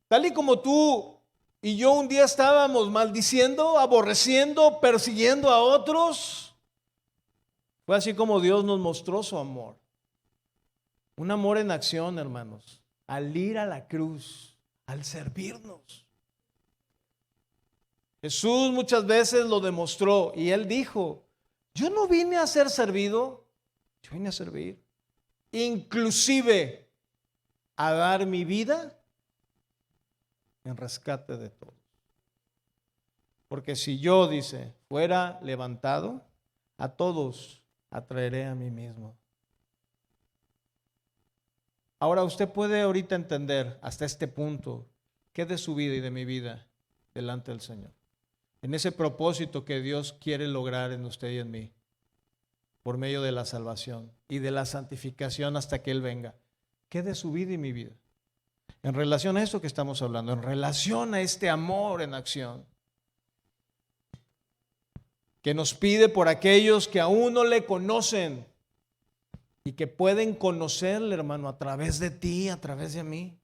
tal y como tú y yo un día estábamos maldiciendo, aborreciendo, persiguiendo a otros. Fue así como Dios nos mostró su amor. Un amor en acción, hermanos, al ir a la cruz, al servirnos. Jesús muchas veces lo demostró y Él dijo, yo no vine a ser servido, yo vine a servir. Inclusive a dar mi vida en rescate de todos. Porque si yo, dice, fuera levantado, a todos atraeré a mí mismo. Ahora usted puede ahorita entender hasta este punto qué de su vida y de mi vida delante del Señor. En ese propósito que Dios quiere lograr en usted y en mí, por medio de la salvación y de la santificación hasta que Él venga. ¿Qué de su vida y mi vida? En relación a esto que estamos hablando, en relación a este amor en acción, que nos pide por aquellos que aún no le conocen y que pueden conocerle, hermano, a través de ti, a través de mí.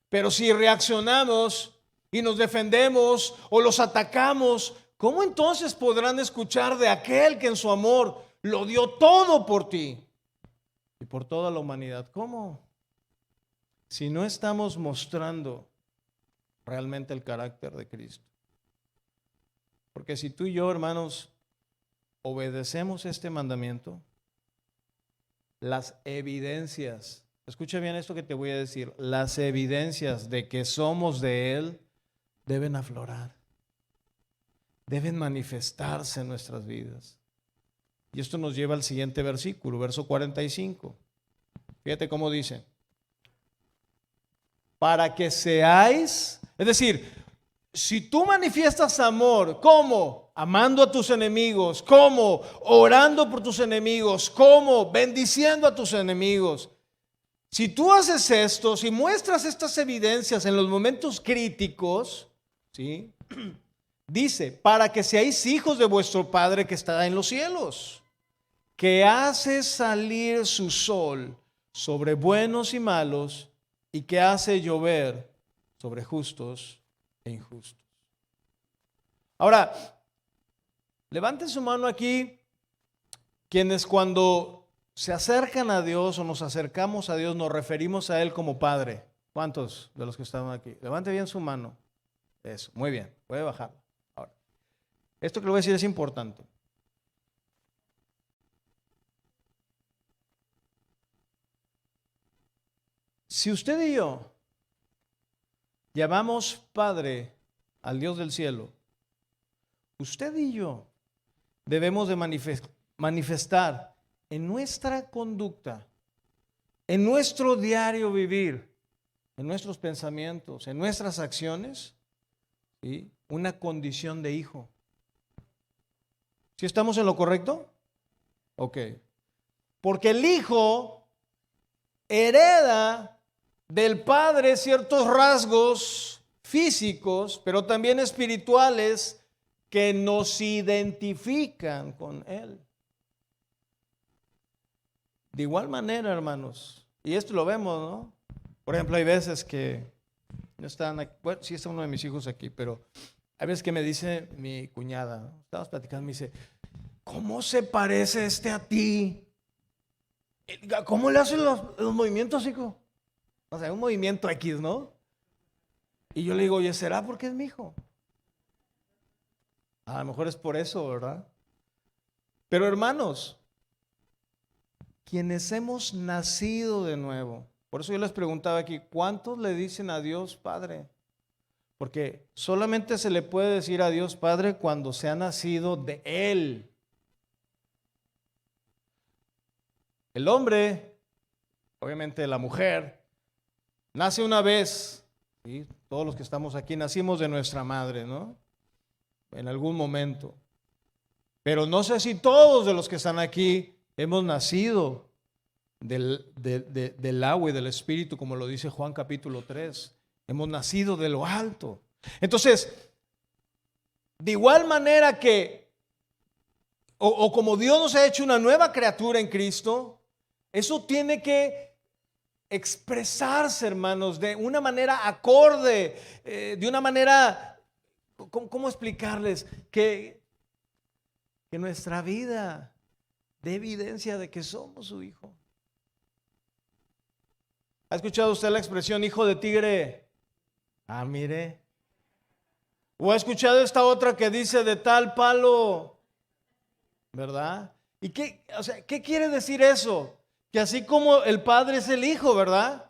Pero si reaccionamos y nos defendemos o los atacamos, ¿cómo entonces podrán escuchar de aquel que en su amor lo dio todo por ti y por toda la humanidad? ¿Cómo? Si no estamos mostrando realmente el carácter de Cristo. Porque si tú y yo, hermanos, obedecemos este mandamiento, las evidencias, escucha bien esto que te voy a decir, las evidencias de que somos de Él deben aflorar, deben manifestarse en nuestras vidas. Y esto nos lleva al siguiente versículo, verso 45. Fíjate cómo dice, para que seáis, es decir, si tú manifiestas amor, ¿cómo? Amando a tus enemigos, ¿cómo? Orando por tus enemigos, ¿cómo? Bendiciendo a tus enemigos. Si tú haces esto, si muestras estas evidencias en los momentos críticos, ¿sí? Dice, para que seáis hijos de vuestro Padre que está en los cielos, que hace salir su sol sobre buenos y malos y que hace llover sobre justos e injustos. Ahora, levanten su mano aquí quienes cuando se acercan a Dios o nos acercamos a Dios nos referimos a Él como Padre. ¿Cuántos de los que están aquí? Levante bien su mano. Eso, muy bien, puede bajar. Ahora, esto que le voy a decir es importante. Si usted y yo llamamos Padre al Dios del cielo, usted y yo debemos de manifestar en nuestra conducta, en nuestro diario vivir, en nuestros pensamientos, en nuestras acciones, ¿sí? Una condición de hijo. ¿Sí estamos en lo correcto? Ok. Porque el hijo hereda del Padre ciertos rasgos físicos, pero también espirituales que nos identifican con Él. De igual manera, hermanos, y esto lo vemos, ¿no? Por ejemplo, hay veces que no están aquí, bueno, sí está uno de mis hijos aquí, pero hay veces que me dice mi cuñada, ¿no? Estábamos platicando, me dice, ¿cómo se parece a ti? ¿Cómo le hacen los movimientos, hijo? O sea, un movimiento X, ¿no? Y yo le digo, oye, ¿será porque es mi hijo? A lo mejor es por eso, ¿verdad? Pero hermanos, quienes hemos nacido de nuevo, por eso yo les preguntaba aquí, ¿cuántos le dicen a Dios Padre? Porque solamente se le puede decir a Dios Padre cuando se ha nacido de Él. El hombre, obviamente la mujer, nace una vez, ¿sí? Todos los que estamos aquí nacimos de nuestra madre, ¿no? En algún momento. Pero no sé si todos de los que están aquí hemos nacido del agua y del Espíritu, como lo dice Juan capítulo 3. Hemos nacido de lo alto. Entonces, de igual manera que, o como Dios nos ha hecho una nueva criatura en Cristo, eso tiene que expresarse, hermanos, de una manera acorde, de una manera, ¿cómo explicarles? Que nuestra vida dé evidencia de que somos su hijo. ¿Ha escuchado usted la expresión hijo de tigre? Ah, mire. ¿O ha escuchado esta otra que dice de tal palo? ¿Verdad? ¿Y qué quiere decir eso? Que así como el Padre es el Hijo, ¿verdad?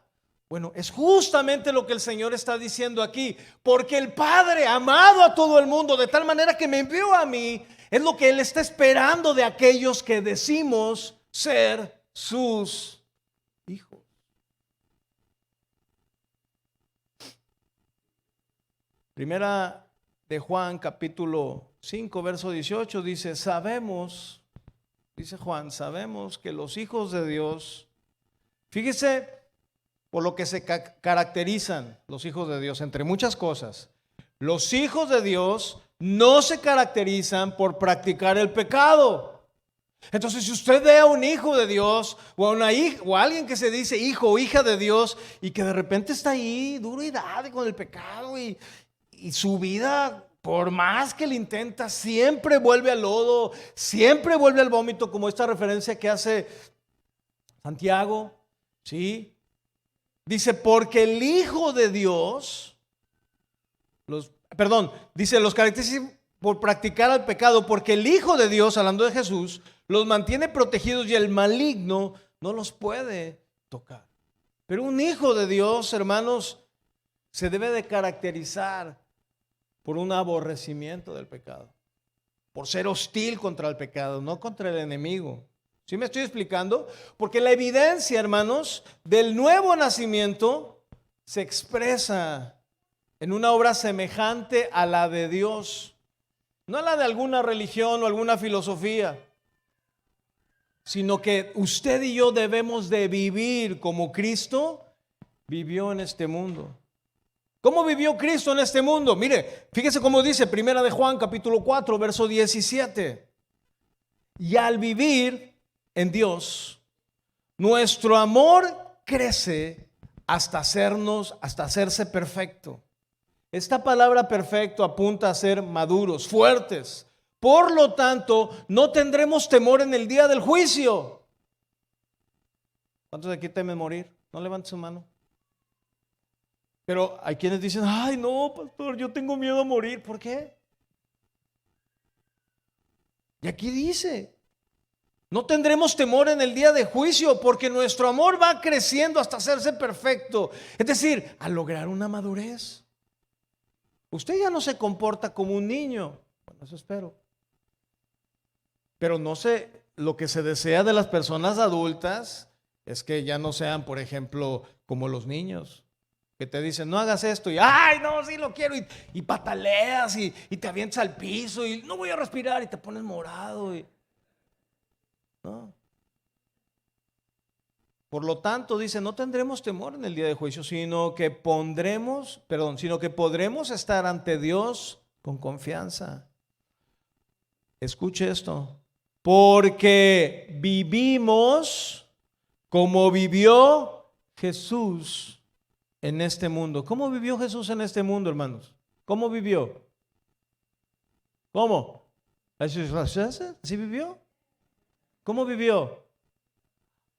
Bueno, es justamente lo que el Señor está diciendo aquí. Porque el Padre ha amado a todo el mundo de tal manera que me envió a mí. Es lo que Él está esperando de aquellos que decimos ser sus hijos. Primera de Juan, capítulo 5, verso 18, dice, sabemos, dice Juan, sabemos que los hijos de Dios, fíjese por lo que se caracterizan los hijos de Dios, entre muchas cosas. Los hijos de Dios no se caracterizan por practicar el pecado. Entonces, si usted ve a un hijo de Dios o a una hija, o a alguien que se dice hijo o hija de Dios y que de repente está ahí duro y dado con el pecado y su vida, por más que le intenta, siempre vuelve al lodo, siempre vuelve al vómito, como esta referencia que hace Santiago, ¿sí? Dice, porque el Hijo de Dios, los caracteriza por practicar el pecado, porque el Hijo de Dios, hablando de Jesús, los mantiene protegidos y el maligno no los puede tocar. Pero un hijo de Dios, hermanos, se debe de caracterizar por un aborrecimiento del pecado, por ser hostil contra el pecado, no contra el enemigo. ¿Sí me estoy explicando? Porque la evidencia, hermanos, del nuevo nacimiento se expresa en una obra semejante a la de Dios, no a la de alguna religión o alguna filosofía, sino que usted y yo debemos de vivir como Cristo vivió en este mundo. ¿Cómo vivió Cristo en este mundo? Mire, fíjese cómo dice Primera de Juan, capítulo 4, verso 17. Y al vivir en Dios, nuestro amor crece hasta hacerse perfecto. Esta palabra perfecto apunta a ser maduros, fuertes. Por lo tanto, no tendremos temor en el día del juicio. ¿Cuántos de aquí temen morir? No levante su mano. Pero hay quienes dicen, ay no, pastor, yo tengo miedo a morir. ¿Por qué? Y aquí dice, no tendremos temor en el día de juicio porque nuestro amor va creciendo hasta hacerse perfecto. Es decir, a lograr una madurez. Usted ya no se comporta como un niño. Bueno, eso espero. Pero no sé, lo que se desea de las personas adultas es que ya no sean, por ejemplo, como los niños. Que te dicen, no hagas esto, y ay, no, sí lo quiero, y pataleas, y te avientas al piso, y no voy a respirar, y te pones morado. ¿No? Por lo tanto, dice, no tendremos temor en el día de juicio, sino que podremos estar ante Dios con confianza. Escuche esto, porque vivimos como vivió Jesús en este mundo. ¿Cómo vivió Jesús en este mundo, hermanos? ¿Cómo vivió? ¿Cómo? ¿Así vivió? ¿Cómo vivió?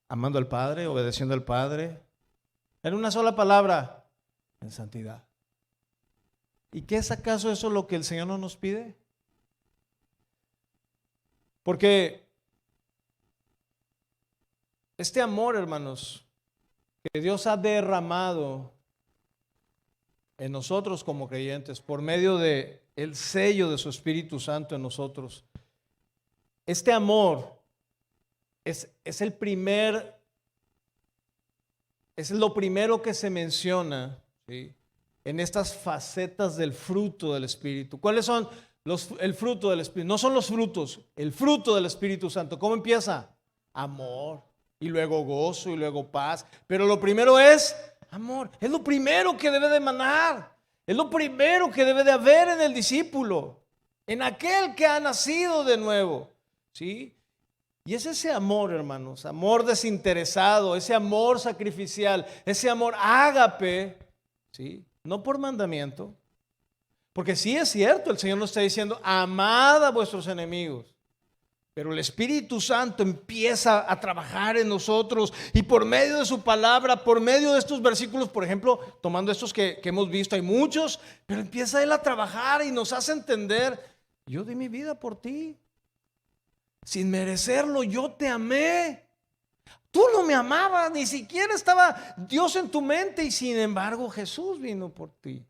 Amando al Padre, obedeciendo al Padre. En una sola palabra, en santidad. ¿Y qué es acaso eso lo que el Señor no nos pide? Porque este amor, hermanos, que Dios ha derramado en nosotros como creyentes por medio de el sello de su Espíritu Santo en nosotros. Este amor es lo primero que se menciona, ¿sí?, en estas facetas del fruto del Espíritu. ¿Cuáles son el fruto del Espíritu? No son los frutos, el fruto del Espíritu Santo. ¿Cómo empieza? Amor. Y luego gozo y luego paz. Pero lo primero es amor. Es lo primero que debe de emanar. Es lo primero que debe de haber en el discípulo. En aquel que ha nacido de nuevo. ¿Sí? Y es ese amor, hermanos, amor desinteresado, ese amor sacrificial, ese amor ágape, ¿sí? No por mandamiento, porque sí es cierto, el Señor nos está diciendo, amad a vuestros enemigos. Pero el Espíritu Santo empieza a trabajar en nosotros y por medio de su palabra, por medio de estos versículos, por ejemplo, tomando estos que hemos visto, hay muchos, pero empieza Él a trabajar y nos hace entender, yo di mi vida por ti, sin merecerlo, yo te amé. Tú no me amabas, ni siquiera estaba Dios en tu mente y sin embargo Jesús vino por ti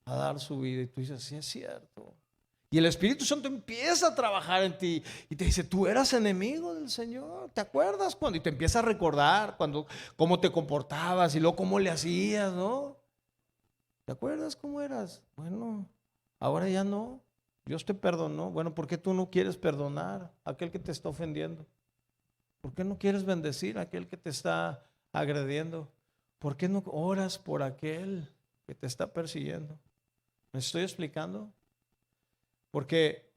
a dar su vida y tú dices, sí es cierto. Y el Espíritu Santo empieza a trabajar en ti y te dice, tú eras enemigo del Señor, ¿te acuerdas cuando? Y te empieza a recordar cuando, cómo te comportabas y luego cómo le hacías, ¿no? ¿Te acuerdas cómo eras? Bueno, ahora ya no, Dios te perdonó. Bueno, ¿por qué tú no quieres perdonar a aquel que te está ofendiendo? ¿Por qué no quieres bendecir a aquel que te está agrediendo? ¿Por qué no oras por aquel que te está persiguiendo? ¿Me estoy explicando? Porque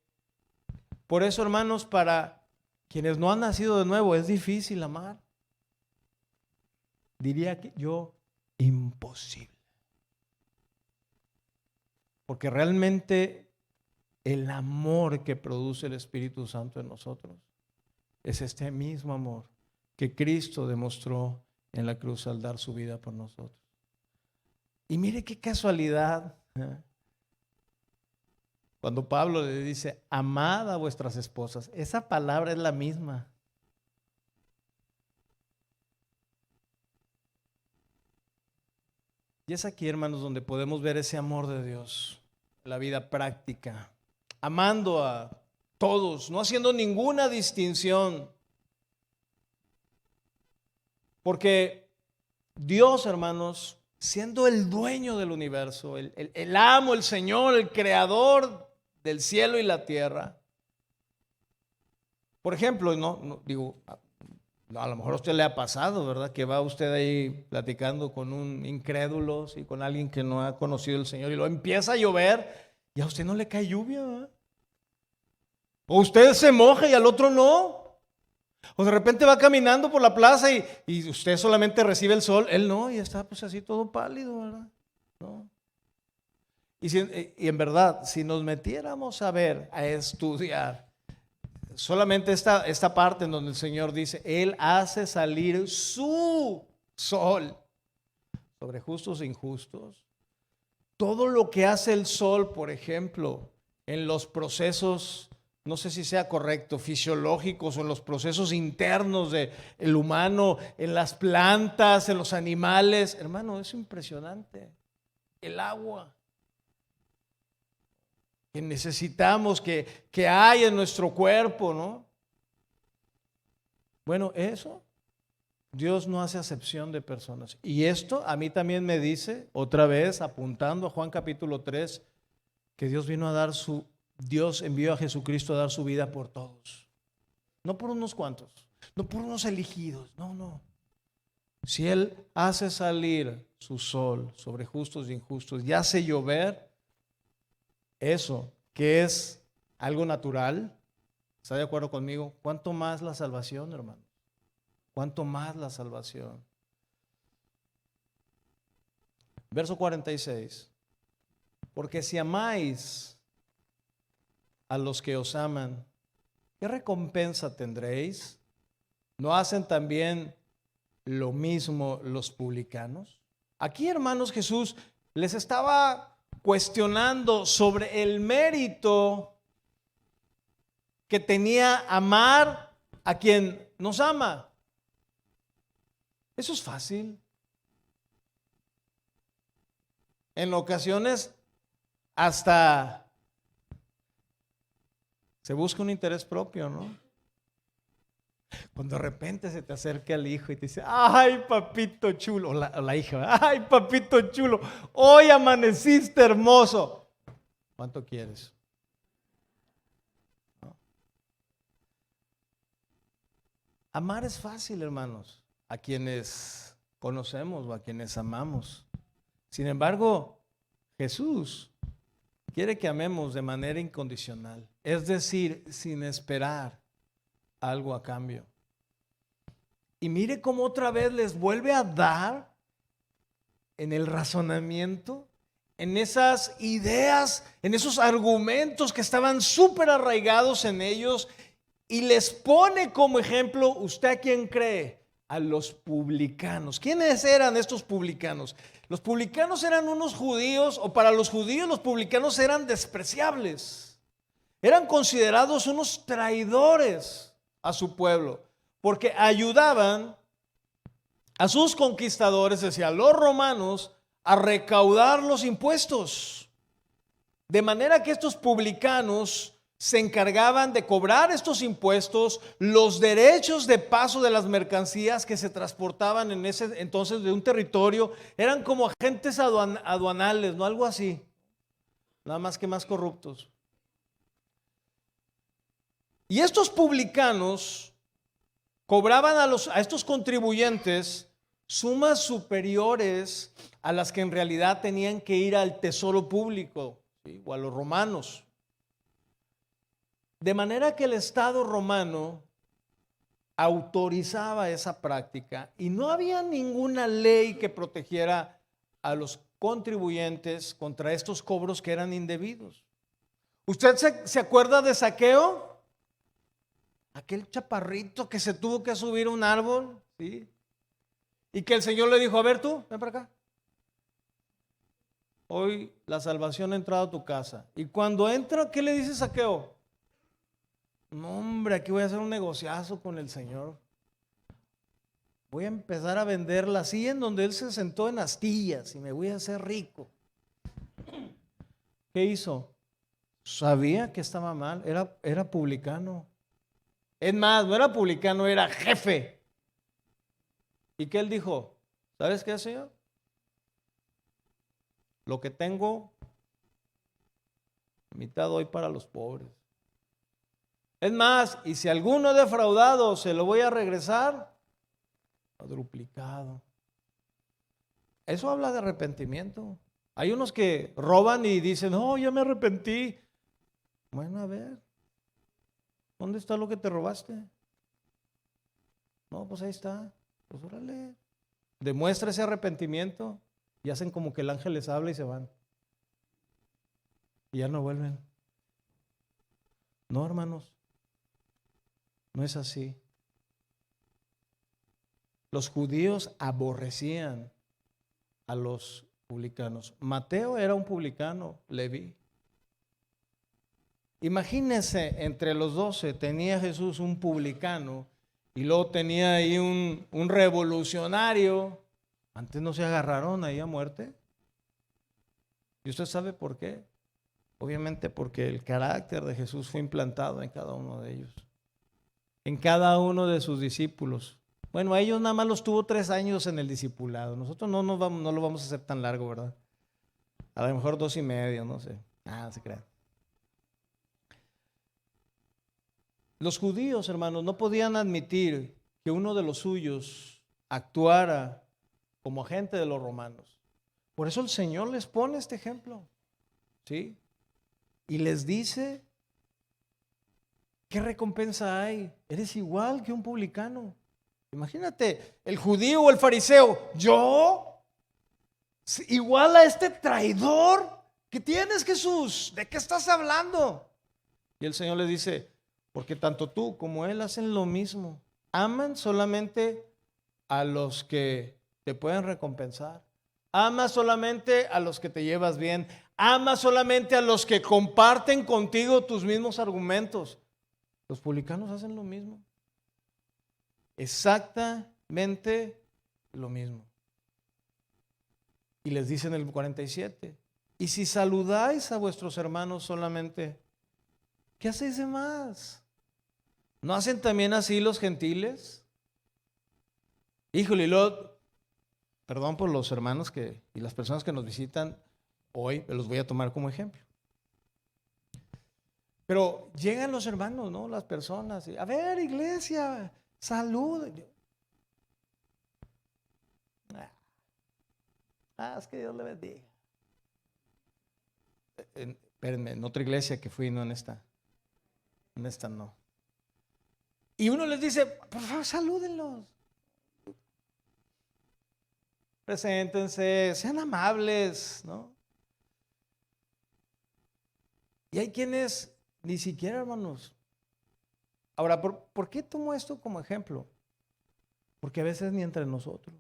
por eso, hermanos, para quienes no han nacido de nuevo es difícil amar. Diría que yo imposible. Porque realmente el amor que produce el Espíritu Santo en nosotros es este mismo amor que Cristo demostró en la cruz al dar su vida por nosotros. Y mire qué casualidad, ¿eh? Cuando Pablo le dice, amad a vuestras esposas, esa palabra es la misma. Y es aquí, hermanos, donde podemos ver ese amor de Dios, la vida práctica, amando a todos, no haciendo ninguna distinción. Porque Dios, hermanos, siendo el dueño del universo, el amo, el Señor, el creador del cielo y la tierra. Por ejemplo, digo, a lo mejor a usted le ha pasado, ¿verdad? Que va usted ahí platicando con un incrédulo, ¿sí? Con alguien que no ha conocido al Señor y lo empieza a llover y a usted no le cae lluvia, ¿verdad? O usted se moja y al otro no. O de repente va caminando por la plaza y usted solamente recibe el sol, él no, y está pues así todo pálido, ¿verdad? ¿No? Y en verdad, si nos metiéramos a ver, a estudiar, solamente esta parte en donde el Señor dice, Él hace salir su sol sobre justos e injustos. Todo lo que hace el sol, por ejemplo, en los procesos, no sé si sea correcto, fisiológicos o en los procesos internos del humano, en las plantas, en los animales, hermano, es impresionante. El agua que necesitamos, que hay en nuestro cuerpo, ¿no? Bueno, eso, Dios no hace acepción de personas. Y esto a mí también me dice, otra vez, apuntando a Juan capítulo 3, que Dios envió a Jesucristo a dar su vida por todos. No por unos cuantos, no por unos elegidos, no. Si Él hace salir su sol sobre justos e injustos y hace llover, eso, que es algo natural, ¿está de acuerdo conmigo? ¿Cuánto más la salvación, hermano? ¿Cuánto más la salvación? Verso 46. Porque si amáis a los que os aman, ¿qué recompensa tendréis? ¿No hacen también lo mismo los publicanos? Aquí, hermanos, Jesús les estaba cuestionando sobre el mérito que tenía amar a quien nos ama. Eso es fácil. En ocasiones hasta se busca un interés propio, ¿no? Cuando de repente se te acerca el hijo y te dice, ay papito chulo, o la hija, ay papito chulo, hoy amaneciste hermoso. ¿Cuánto quieres? ¿No? Amar es fácil, hermanos, a quienes conocemos o a quienes amamos. Sin embargo, Jesús quiere que amemos de manera incondicional, es decir, sin esperar algo a cambio. Y mire cómo otra vez les vuelve a dar en el razonamiento, en esas ideas, en esos argumentos que estaban súper arraigados en ellos, y les pone como ejemplo, ¿usted a quién cree? A los publicanos. ¿Quiénes eran estos publicanos? Los publicanos eran unos judíos, o para los judíos los publicanos eran despreciables. Eran considerados unos traidores a su pueblo, porque ayudaban a sus conquistadores, es decir, a los romanos, a recaudar los impuestos. De manera que estos publicanos se encargaban de cobrar estos impuestos, los derechos de paso de las mercancías que se transportaban en ese entonces de un territorio. Eran como agentes aduanales, ¿no? Algo así, nada más que más corruptos. Y estos publicanos cobraban a estos contribuyentes sumas superiores a las que en realidad tenían que ir al tesoro público, ¿sí? O a los romanos. De manera que el Estado romano autorizaba esa práctica y no había ninguna ley que protegiera a los contribuyentes contra estos cobros que eran indebidos. ¿Usted se acuerda de Zaqueo? Aquel chaparrito que se tuvo que subir a un árbol, ¿sí? Y que el Señor le dijo, a ver tú, ven para acá. Hoy la salvación ha entrado a tu casa. Y cuando entra, ¿qué le dice Zaqueo? No, hombre, aquí voy a hacer un negociazo con el Señor. Voy a empezar a vender la silla en donde él se sentó en astillas y me voy a hacer rico. ¿Qué hizo? Sabía que estaba mal, era publicano. Es más, no era publicano, era jefe. ¿Y qué él dijo? ¿Sabes qué, Señor? Lo que tengo, mitad doy para los pobres. Es más, y si alguno ha defraudado, se lo voy a regresar cuadruplicado. Eso habla de arrepentimiento. Hay unos que roban y dicen, no, ya me arrepentí. Bueno, a ver, ¿dónde está lo que te robaste? No, pues ahí está. Pues órale. Demuestra ese arrepentimiento y hacen como que el ángel les habla y se van. Y ya no vuelven. No, hermanos. No es así. Los judíos aborrecían a los publicanos. Mateo era un publicano, Leví. Imagínense, entre los 12 tenía Jesús un publicano y luego tenía ahí un revolucionario. Antes no se agarraron ahí a muerte. ¿Y usted sabe por qué? Obviamente porque el carácter de Jesús fue implantado en cada uno de ellos, en cada uno de sus discípulos. Bueno, a ellos nada más los tuvo 3 años en el discipulado. Nosotros no lo vamos a hacer tan largo, ¿verdad? A lo mejor 2 y medio, no sé. No se crean. Los judíos, hermanos, no podían admitir que uno de los suyos actuara como agente de los romanos. Por eso el Señor les pone este ejemplo, ¿sí? Y les dice, ¿qué recompensa hay? Eres igual que un publicano. Imagínate, el judío o el fariseo, ¿yo? Igual a este traidor. ¿Qué tienes, Jesús? ¿De qué estás hablando? Y el Señor le dice, porque tanto tú como él hacen lo mismo. Aman solamente a los que te pueden recompensar. Ama solamente a los que te llevas bien. Ama solamente a los que comparten contigo tus mismos argumentos. Los publicanos hacen lo mismo. Exactamente lo mismo. Y les dice en el 47, y si saludáis a vuestros hermanos solamente, ¿qué hacéis de más? ¿No hacen también así los gentiles? Híjole, perdón por los hermanos y las personas que nos visitan hoy, los voy a tomar como ejemplo. Pero llegan los hermanos, ¿no? Las personas, a ver, iglesia, salud. Es que Dios le bendiga. Espérenme, en otra iglesia que fui, no en esta. En esta no. Y uno les dice, por favor, salúdenlos. Preséntense, sean amables, ¿no? Y hay quienes ni siquiera, hermanos. Ahora, ¿por qué tomo esto como ejemplo? Porque a veces ni entre nosotros.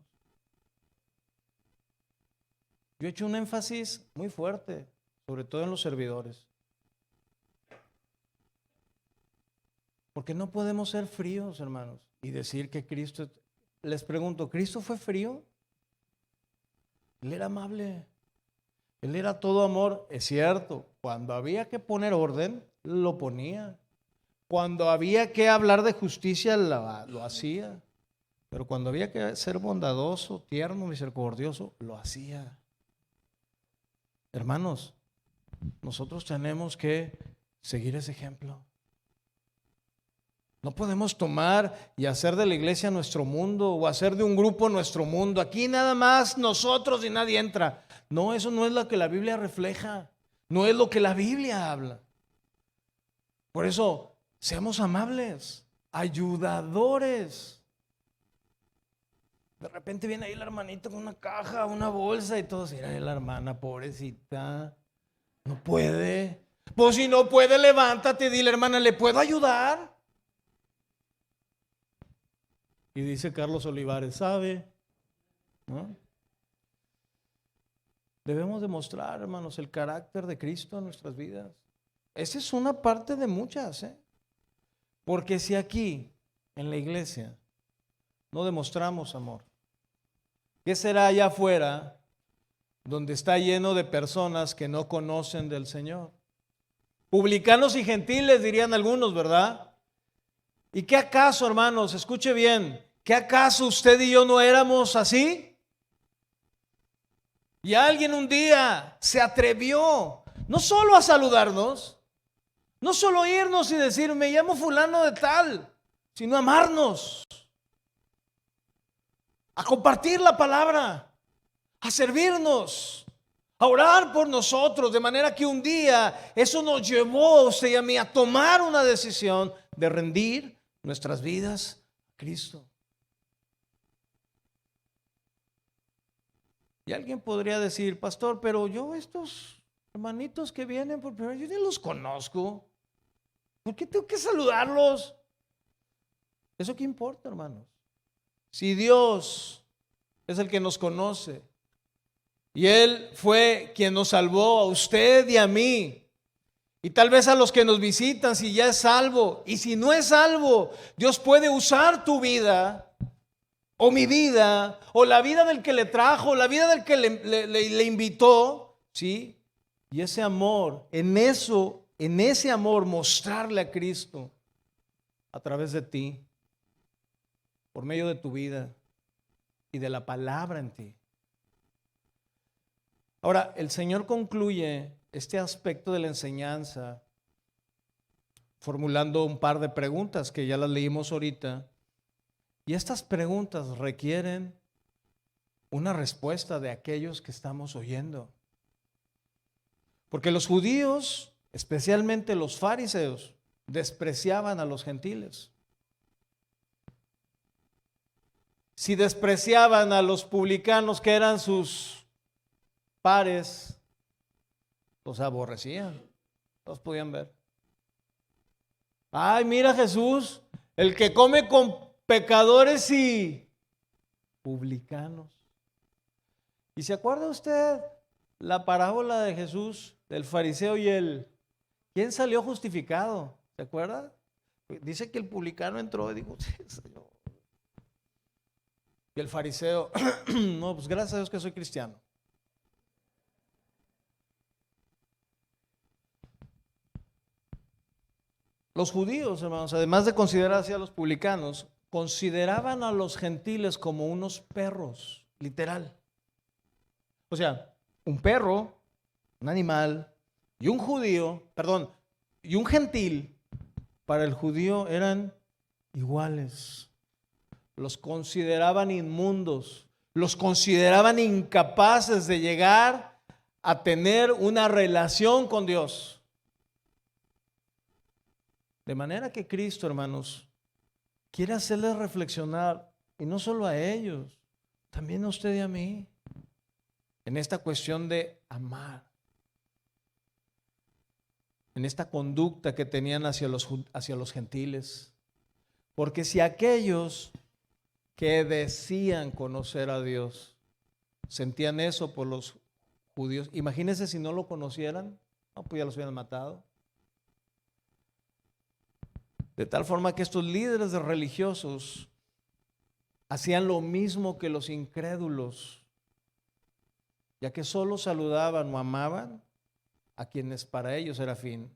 Yo he hecho un énfasis muy fuerte, sobre todo en los servidores. Porque no podemos ser fríos, hermanos, y decir que Cristo, les pregunto, ¿Cristo fue frío? Él era amable, Él era todo amor, es cierto, cuando había que poner orden, lo ponía. Cuando había que hablar de justicia, lo hacía. Pero cuando había que ser bondadoso, tierno, misericordioso, lo hacía. Hermanos, nosotros tenemos que seguir ese ejemplo. No podemos tomar y hacer de la iglesia nuestro mundo o hacer de un grupo nuestro mundo. Aquí nada más nosotros y nadie entra. No, eso no es lo que la Biblia refleja. No es lo que la Biblia habla. Por eso, seamos amables, ayudadores. De repente viene ahí la hermanita con una caja, una bolsa y todo. Mira, la hermana, pobrecita, no puede. Pues si no puede, levántate y dile, hermana, ¿le puedo ayudar? Y dice Carlos Olivares, ¿sabe? ¿No? Debemos demostrar, hermanos, el carácter de Cristo en nuestras vidas. Esa es una parte de muchas, ¿eh? Porque si aquí, en la iglesia, no demostramos amor, ¿qué será allá afuera, donde está lleno de personas que no conocen del Señor? Publicanos y gentiles, dirían algunos, ¿verdad? ¿Y qué acaso, hermanos? Escuche bien, ¿qué acaso usted y yo no éramos así? Y alguien un día se atrevió no solo a saludarnos, no solo irnos y decir, me llamo fulano de tal, sino amarnos, a compartir la palabra, a servirnos, a orar por nosotros, de manera que un día eso nos llevó a usted y a mí a tomar una decisión de rendir nuestras vidas a Cristo. Y alguien podría decir, pastor, pero yo estos hermanitos que vienen por primera vez, yo ni los conozco. ¿Por qué tengo que saludarlos? ¿Eso qué importa, hermanos? Si Dios es el que nos conoce y Él fue quien nos salvó a usted y a mí, y tal vez a los que nos visitan si ya es salvo, y si no es salvo, Dios puede usar tu vida o mi vida, o la vida del que le trajo, la vida del que le invitó, ¿sí? Y ese amor, en ese amor mostrarle a Cristo a través de ti, por medio de tu vida y de la palabra en ti. Ahora, el Señor concluye este aspecto de la enseñanza formulando un par de preguntas que ya las leímos ahorita. Y estas preguntas requieren una respuesta de aquellos que estamos oyendo. Porque los judíos, especialmente los fariseos, despreciaban a los gentiles. Si despreciaban a los publicanos, que eran sus pares, los aborrecían, los podían ver. Ay, mira Jesús, el que come con pecadores y publicanos. ¿Y se acuerda usted la parábola de Jesús, del fariseo y ¿quién salió justificado? ¿Se acuerda? Dice que el publicano entró y dijo, sí, Señor. Y el fariseo, no, pues gracias a Dios que soy cristiano. Los judíos, hermanos, además de considerar así a los publicanos, consideraban a los gentiles como unos perros, literal. O sea, un perro, un animal, y un judío, y un gentil, para el judío eran iguales. Los consideraban inmundos, los consideraban incapaces de llegar a tener una relación con Dios. De manera que Cristo, hermanos, quiere hacerles reflexionar, y no solo a ellos, también a usted y a mí, en esta cuestión de amar, en esta conducta que tenían hacia los gentiles. Porque si aquellos que decían conocer a Dios sentían eso por los judíos, imagínense si no lo conocieran, no, pues ya los hubieran matado. De tal forma que estos líderes religiosos hacían lo mismo que los incrédulos, ya que solo saludaban o amaban a quienes para ellos era fin.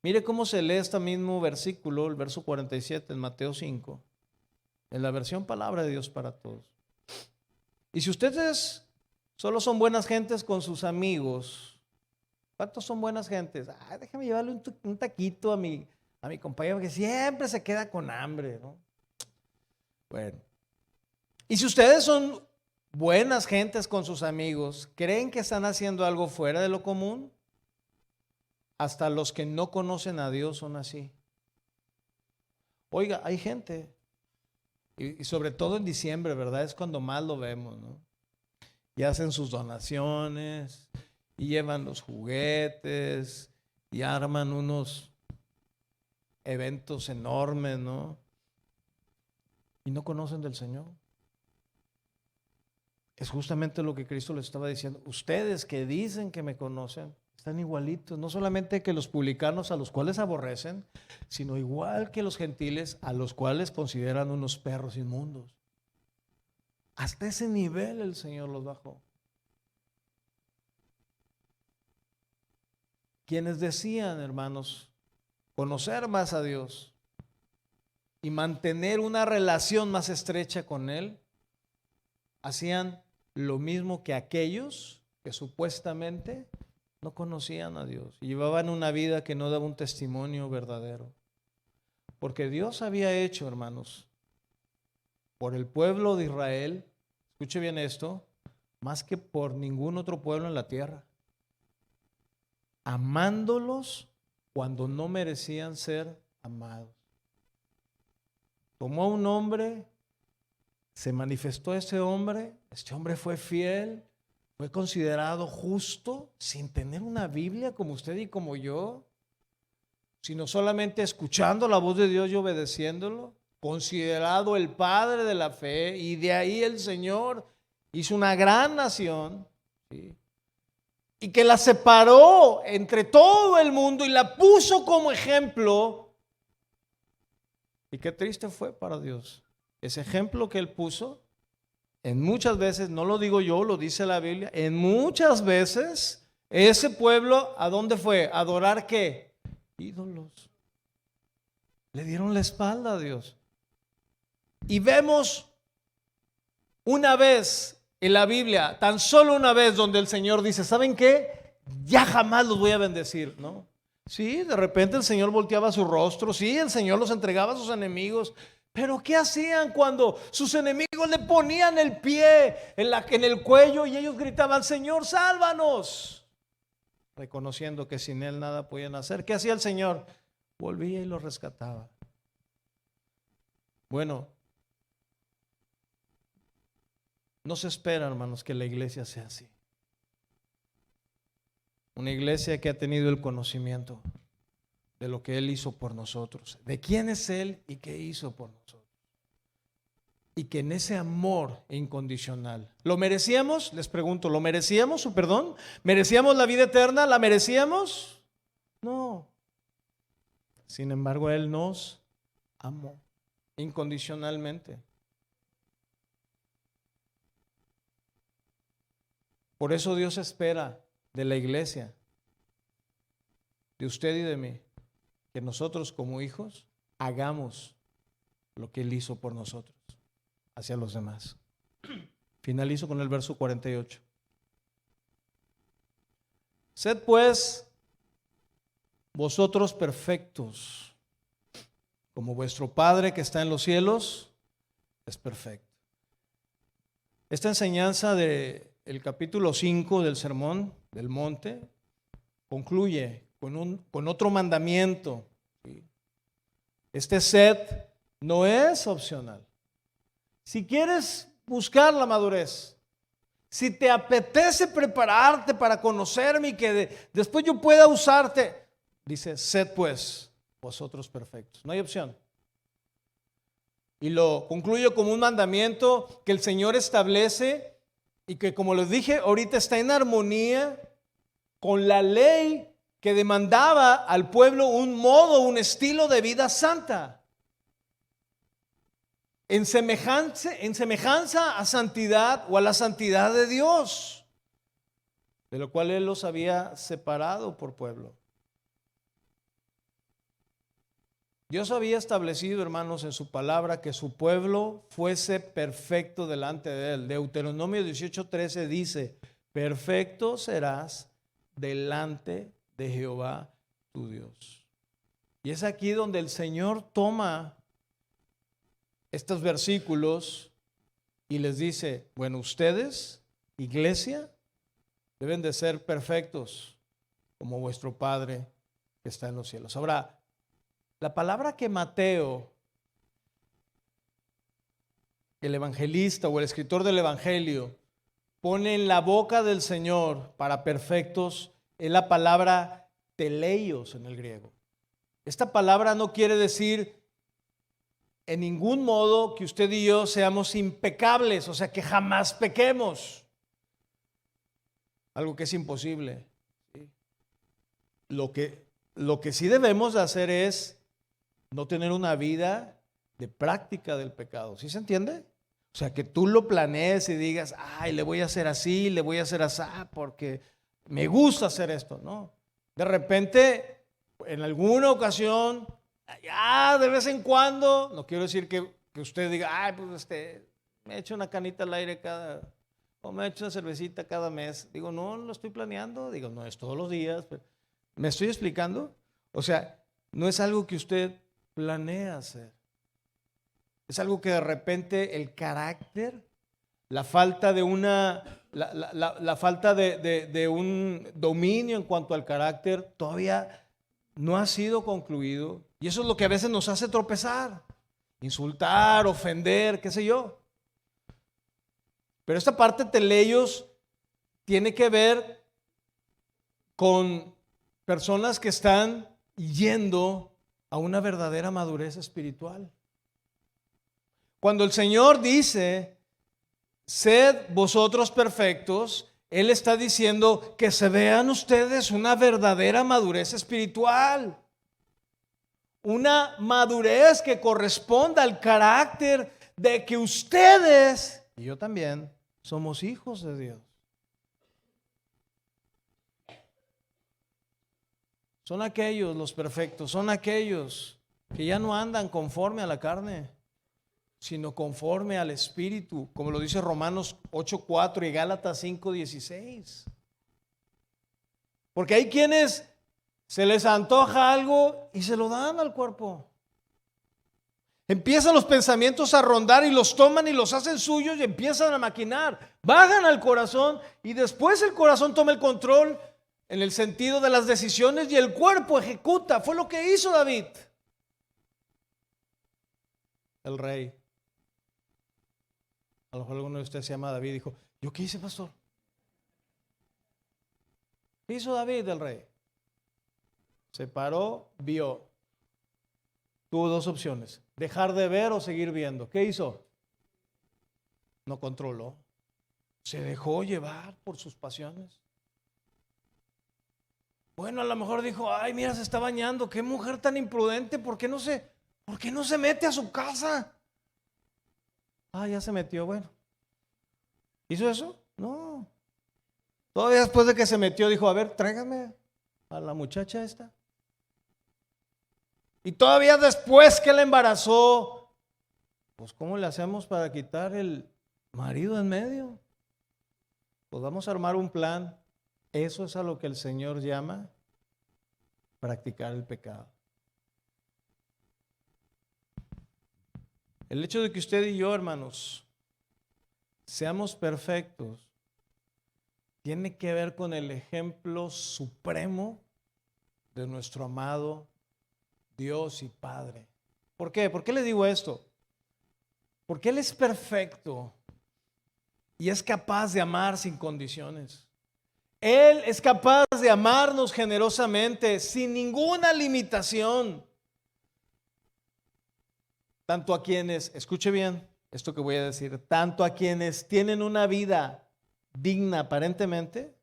Mire cómo se lee este mismo versículo, el verso 47 en Mateo 5, en la versión Palabra de Dios para Todos. Y si ustedes solo son buenas gentes con sus amigos, ¿cuántos son buenas gentes? Déjame llevarle un taquito a mi compañero que siempre se queda con hambre, ¿no? Bueno, y si ustedes son buenas gentes con sus amigos, ¿creen que están haciendo algo fuera de lo común? Hasta los que no conocen a Dios son así. Oiga, hay gente, y sobre todo en diciembre, ¿verdad? Es cuando más lo vemos, ¿no? Y hacen sus donaciones, y llevan los juguetes, y arman unos eventos enormes, ¿no? Y no conocen del Señor. Es justamente lo que Cristo les estaba diciendo. Ustedes que dicen que me conocen, están igualitos, no solamente que los publicanos a los cuales aborrecen, sino igual que los gentiles a los cuales consideran unos perros inmundos. Hasta ese nivel el Señor los bajó. Quienes decían, hermanos, conocer más a Dios y mantener una relación más estrecha con Él, hacían lo mismo que aquellos que supuestamente no conocían a Dios y llevaban una vida que no daba un testimonio verdadero. Porque Dios había hecho, hermanos, por el pueblo de Israel, escuche bien esto, más que por ningún otro pueblo en la tierra, amándolos cuando no merecían ser amados. Tomó a un hombre, se manifestó este hombre fue fiel, fue considerado justo sin tener una Biblia como usted y como yo, sino solamente escuchando la voz de Dios y obedeciéndolo, considerado el padre de la fe, y de ahí el Señor hizo una gran nación, ¿sí? Y que la separó entre todo el mundo y la puso como ejemplo. Y qué triste fue para Dios ese ejemplo que Él puso. En muchas veces, no lo digo yo, lo dice la Biblia, en muchas veces ese pueblo, ¿a dónde fue? ¿A adorar qué? Ídolos. Le dieron la espalda a Dios. Y vemos una vez en la Biblia, tan solo una vez, donde el Señor dice, ¿saben qué? Ya jamás los voy a bendecir, ¿no? Sí, de repente el Señor volteaba su rostro, sí, el Señor los entregaba a sus enemigos. Pero ¿qué hacían cuando sus enemigos le ponían el pie en el cuello y ellos gritaban, Señor, sálvanos? Reconociendo que sin Él nada podían hacer. ¿Qué hacía el Señor? Volvía y los rescataba. Bueno, no se espera, hermanos, que la iglesia sea así. Una iglesia que ha tenido el conocimiento de lo que Él hizo por nosotros, de quién es Él y qué hizo por nosotros. Y que en ese amor incondicional, ¿lo merecíamos? Les pregunto, ¿lo merecíamos su perdón? ¿Merecíamos la vida eterna? ¿La merecíamos? No. Sin embargo, Él nos amó incondicionalmente. Por eso Dios espera de la iglesia, de usted y de mí, que nosotros como hijos hagamos lo que Él hizo por nosotros hacia los demás. Finalizo con el verso 48. Sed pues vosotros perfectos, como vuestro Padre que está en los cielos es perfecto. Esta enseñanza del capítulo 5 del Sermón del Monte concluye con otro mandamiento. Este sed No es opcional. Si quieres buscar la madurez, si te apetece prepararte para conocerme y que después yo pueda usarte, dice, sed pues vosotros perfectos. No hay opción. Y lo concluyo como un mandamiento que el Señor establece y que, como les dije, ahorita está en armonía con la ley que demandaba al pueblo un modo, un estilo de vida santa. En semejanza a santidad o a la santidad de Dios, de lo cual Él los había separado por pueblo. Dios había establecido, hermanos, en su palabra que su pueblo fuese perfecto delante de Él. Deuteronomio 18:13 dice, perfecto serás delante de Jehová tu Dios. Y es aquí donde el Señor toma estos versículos y les dice, bueno, ustedes, iglesia, deben de ser perfectos como vuestro Padre que está en los cielos. Ahora, la palabra que Mateo, el evangelista o el escritor del evangelio, pone en la boca del Señor para perfectos es la palabra teleios en el griego. Esta palabra no quiere decir en ningún modo que usted y yo seamos impecables, o sea, que jamás pequemos. Algo que es imposible. ¿Sí? Lo que sí debemos de hacer es no tener una vida de práctica del pecado. ¿Sí se entiende? O sea, que tú lo planees y digas, ay, le voy a hacer así, le voy a hacer así, porque me gusta hacer esto, ¿no? De repente, en alguna ocasión, ya de vez en cuando, no quiero decir que usted diga, ay, pues me echo una canita al aire o me echo una cervecita cada mes. Digo, no lo estoy planeando, digo, no es todos los días. Pero, ¿me estoy explicando? O sea, no es algo que usted planea hacer. Es algo que de repente el carácter, la falta de la falta de un dominio en cuanto al carácter todavía no ha sido concluido. Y eso es lo que a veces nos hace tropezar, insultar, ofender, qué sé yo. Pero esta parte teleios tiene que ver con personas que están yendo a una verdadera madurez espiritual. Cuando el Señor dice, sed vosotros perfectos, Él está diciendo que se vean ustedes una verdadera madurez espiritual. Una madurez que corresponda al carácter de que ustedes, y yo también, somos hijos de Dios. Son aquellos los perfectos, son aquellos que ya no andan conforme a la carne, sino conforme al Espíritu, como lo dice Romanos 8:4 y Gálatas 5:16. Porque hay quienes se les antoja algo y se lo dan al cuerpo. Empiezan los pensamientos a rondar y los toman y los hacen suyos y empiezan a maquinar. Bajan al corazón y después el corazón toma el control en el sentido de las decisiones y el cuerpo ejecuta. Fue lo que hizo David, el rey. A lo mejor alguno de ustedes se llama David y dijo, ¿yo qué hice, pastor? ¿Qué hizo David, el rey? Se paró, vio. Tuvo dos opciones, dejar de ver o seguir viendo. ¿Qué hizo? No controló. Se dejó llevar por sus pasiones. Bueno, a lo mejor dijo, ay, mira, se está bañando, qué mujer tan imprudente, ¿por qué no se mete a su casa? Ah, ya se metió, bueno. ¿Hizo eso? No. Todavía después de que se metió, dijo, a ver, tráigame a la muchacha esta. Y todavía después que la embarazó, pues ¿cómo le hacemos para quitar el marido en medio? Pues vamos a armar un plan. Eso es a lo que el Señor llama practicar el pecado. El hecho de que usted y yo, hermanos, seamos perfectos, tiene que ver con el ejemplo supremo de nuestro amado Dios y Padre, ¿Por qué? ¿Por qué le digo esto? Porque Él es perfecto y es capaz de amar sin condiciones. Él es capaz de amarnos generosamente, sin ninguna limitación. Tanto a quienes, escuche bien esto que voy a decir, tanto a quienes tienen una vida digna aparentemente,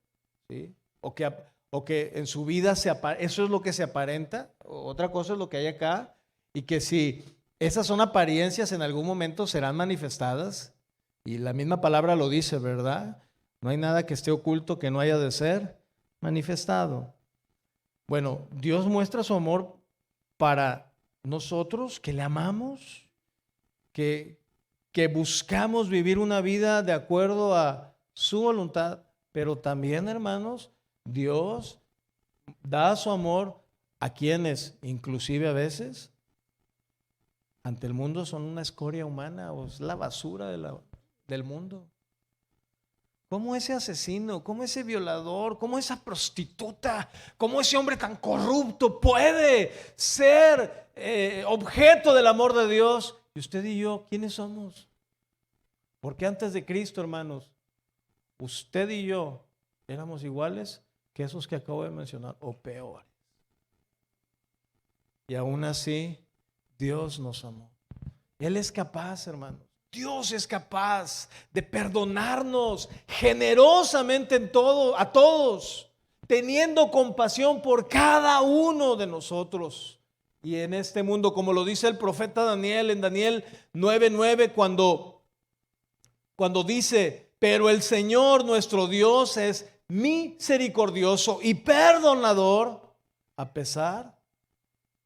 ¿sí? o que en su vida eso es lo que se aparenta, otra cosa es lo que hay acá, y que si esas son apariencias en algún momento serán manifestadas, y la misma palabra lo dice, ¿verdad? No hay nada que esté oculto que no haya de ser manifestado. Bueno, Dios muestra su amor para nosotros que le amamos, que buscamos vivir una vida de acuerdo a su voluntad, pero también, hermanos, Dios da su amor a quienes, inclusive a veces, ante el mundo son una escoria humana o es la basura del mundo. ¿Cómo ese asesino, cómo ese violador, cómo esa prostituta, cómo ese hombre tan corrupto puede ser objeto del amor de Dios? Y usted y yo, ¿quiénes somos? Porque antes de Cristo, hermanos, usted y yo éramos iguales que esos que acabo de mencionar, o peores. Y aún así, Dios nos amó. Él es capaz, hermanos. Dios es capaz de perdonarnos generosamente en todo, a todos, teniendo compasión por cada uno de nosotros. Y en este mundo, como lo dice el profeta Daniel en Daniel 9:9, cuando dice, pero el Señor nuestro Dios es misericordioso y perdonador, a pesar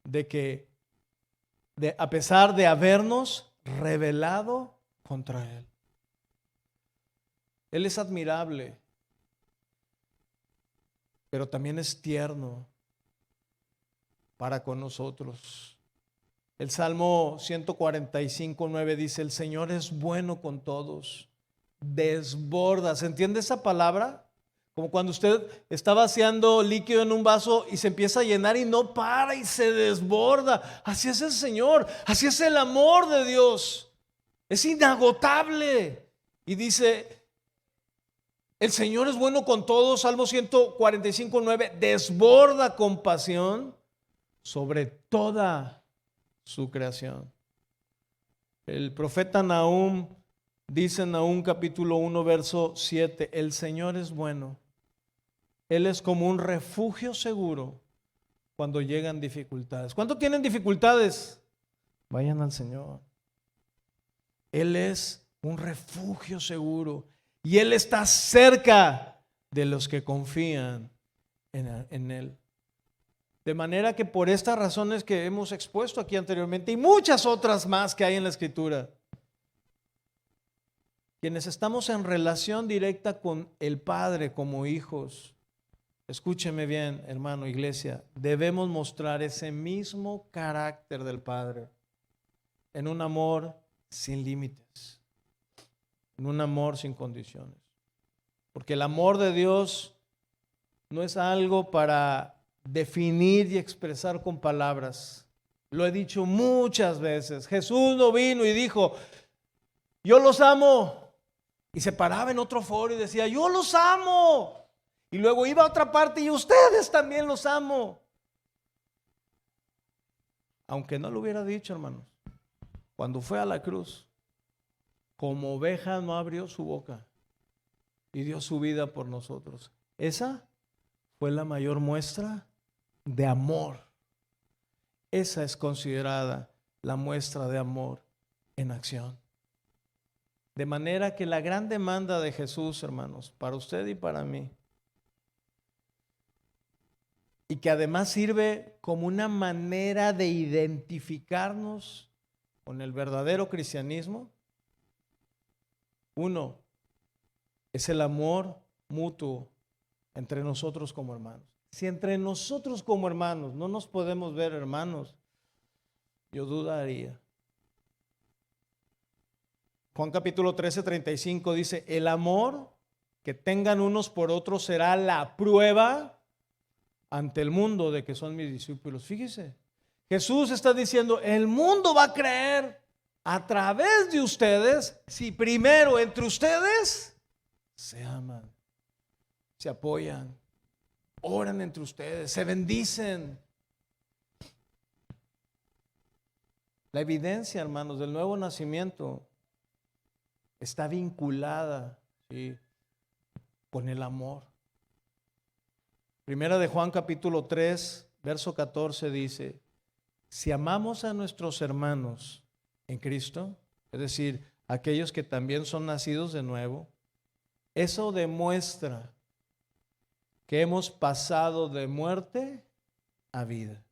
de habernos rebelado contra Él. Él es admirable, pero también es tierno para con nosotros. El Salmo 145:9 dice, el Señor es bueno con todos, desborda. ¿Se entiende esa palabra? Como cuando usted está vaciando líquido en un vaso y se empieza a llenar y no para y se desborda. Así es el Señor, así es el amor de Dios. Es inagotable. Y dice, el Señor es bueno con todos, Salmo 145:9, desborda compasión sobre toda su creación. El profeta Nahum dice en Nahum capítulo 1 verso 7, el Señor es bueno. Él es como un refugio seguro cuando llegan dificultades. ¿Cuánto tienen dificultades? Vayan al Señor. Él es un refugio seguro y Él está cerca de los que confían en Él. De manera que por estas razones que hemos expuesto aquí anteriormente y muchas otras más que hay en la Escritura, quienes estamos en relación directa con el Padre como hijos, escúcheme bien, hermano, iglesia, debemos mostrar ese mismo carácter del Padre en un amor sin límites, en un amor sin condiciones. Porque el amor de Dios no es algo para definir y expresar con palabras. Lo he dicho muchas veces. Jesús no vino y dijo, yo los amo. Y se paraba en otro foro y decía, yo los amo. Y luego iba a otra parte y ustedes también los amo. Aunque no lo hubiera dicho, hermanos, cuando fue a la cruz, como oveja no abrió su boca y dio su vida por nosotros. Esa fue la mayor muestra de amor. Esa es considerada la muestra de amor en acción. De manera que la gran demanda de Jesús, hermanos, para usted y para mí, y que además sirve como una manera de identificarnos con el verdadero cristianismo, uno, es el amor mutuo entre nosotros como hermanos. Si entre nosotros como hermanos no nos podemos ver hermanos, yo dudaría. Juan capítulo 13:35 dice, el amor que tengan unos por otros será la prueba ante el mundo de que son mis discípulos. Fíjese, Jesús está diciendo, el mundo va a creer a través de ustedes si primero entre ustedes se aman, se apoyan, oran entre ustedes, se bendicen. La evidencia, hermanos, del nuevo nacimiento está vinculada, ¿sí?, con el amor. Primera de Juan capítulo 3, verso 14 dice, si amamos a nuestros hermanos en Cristo, es decir, aquellos que también son nacidos de nuevo, eso demuestra que hemos pasado de muerte a vida.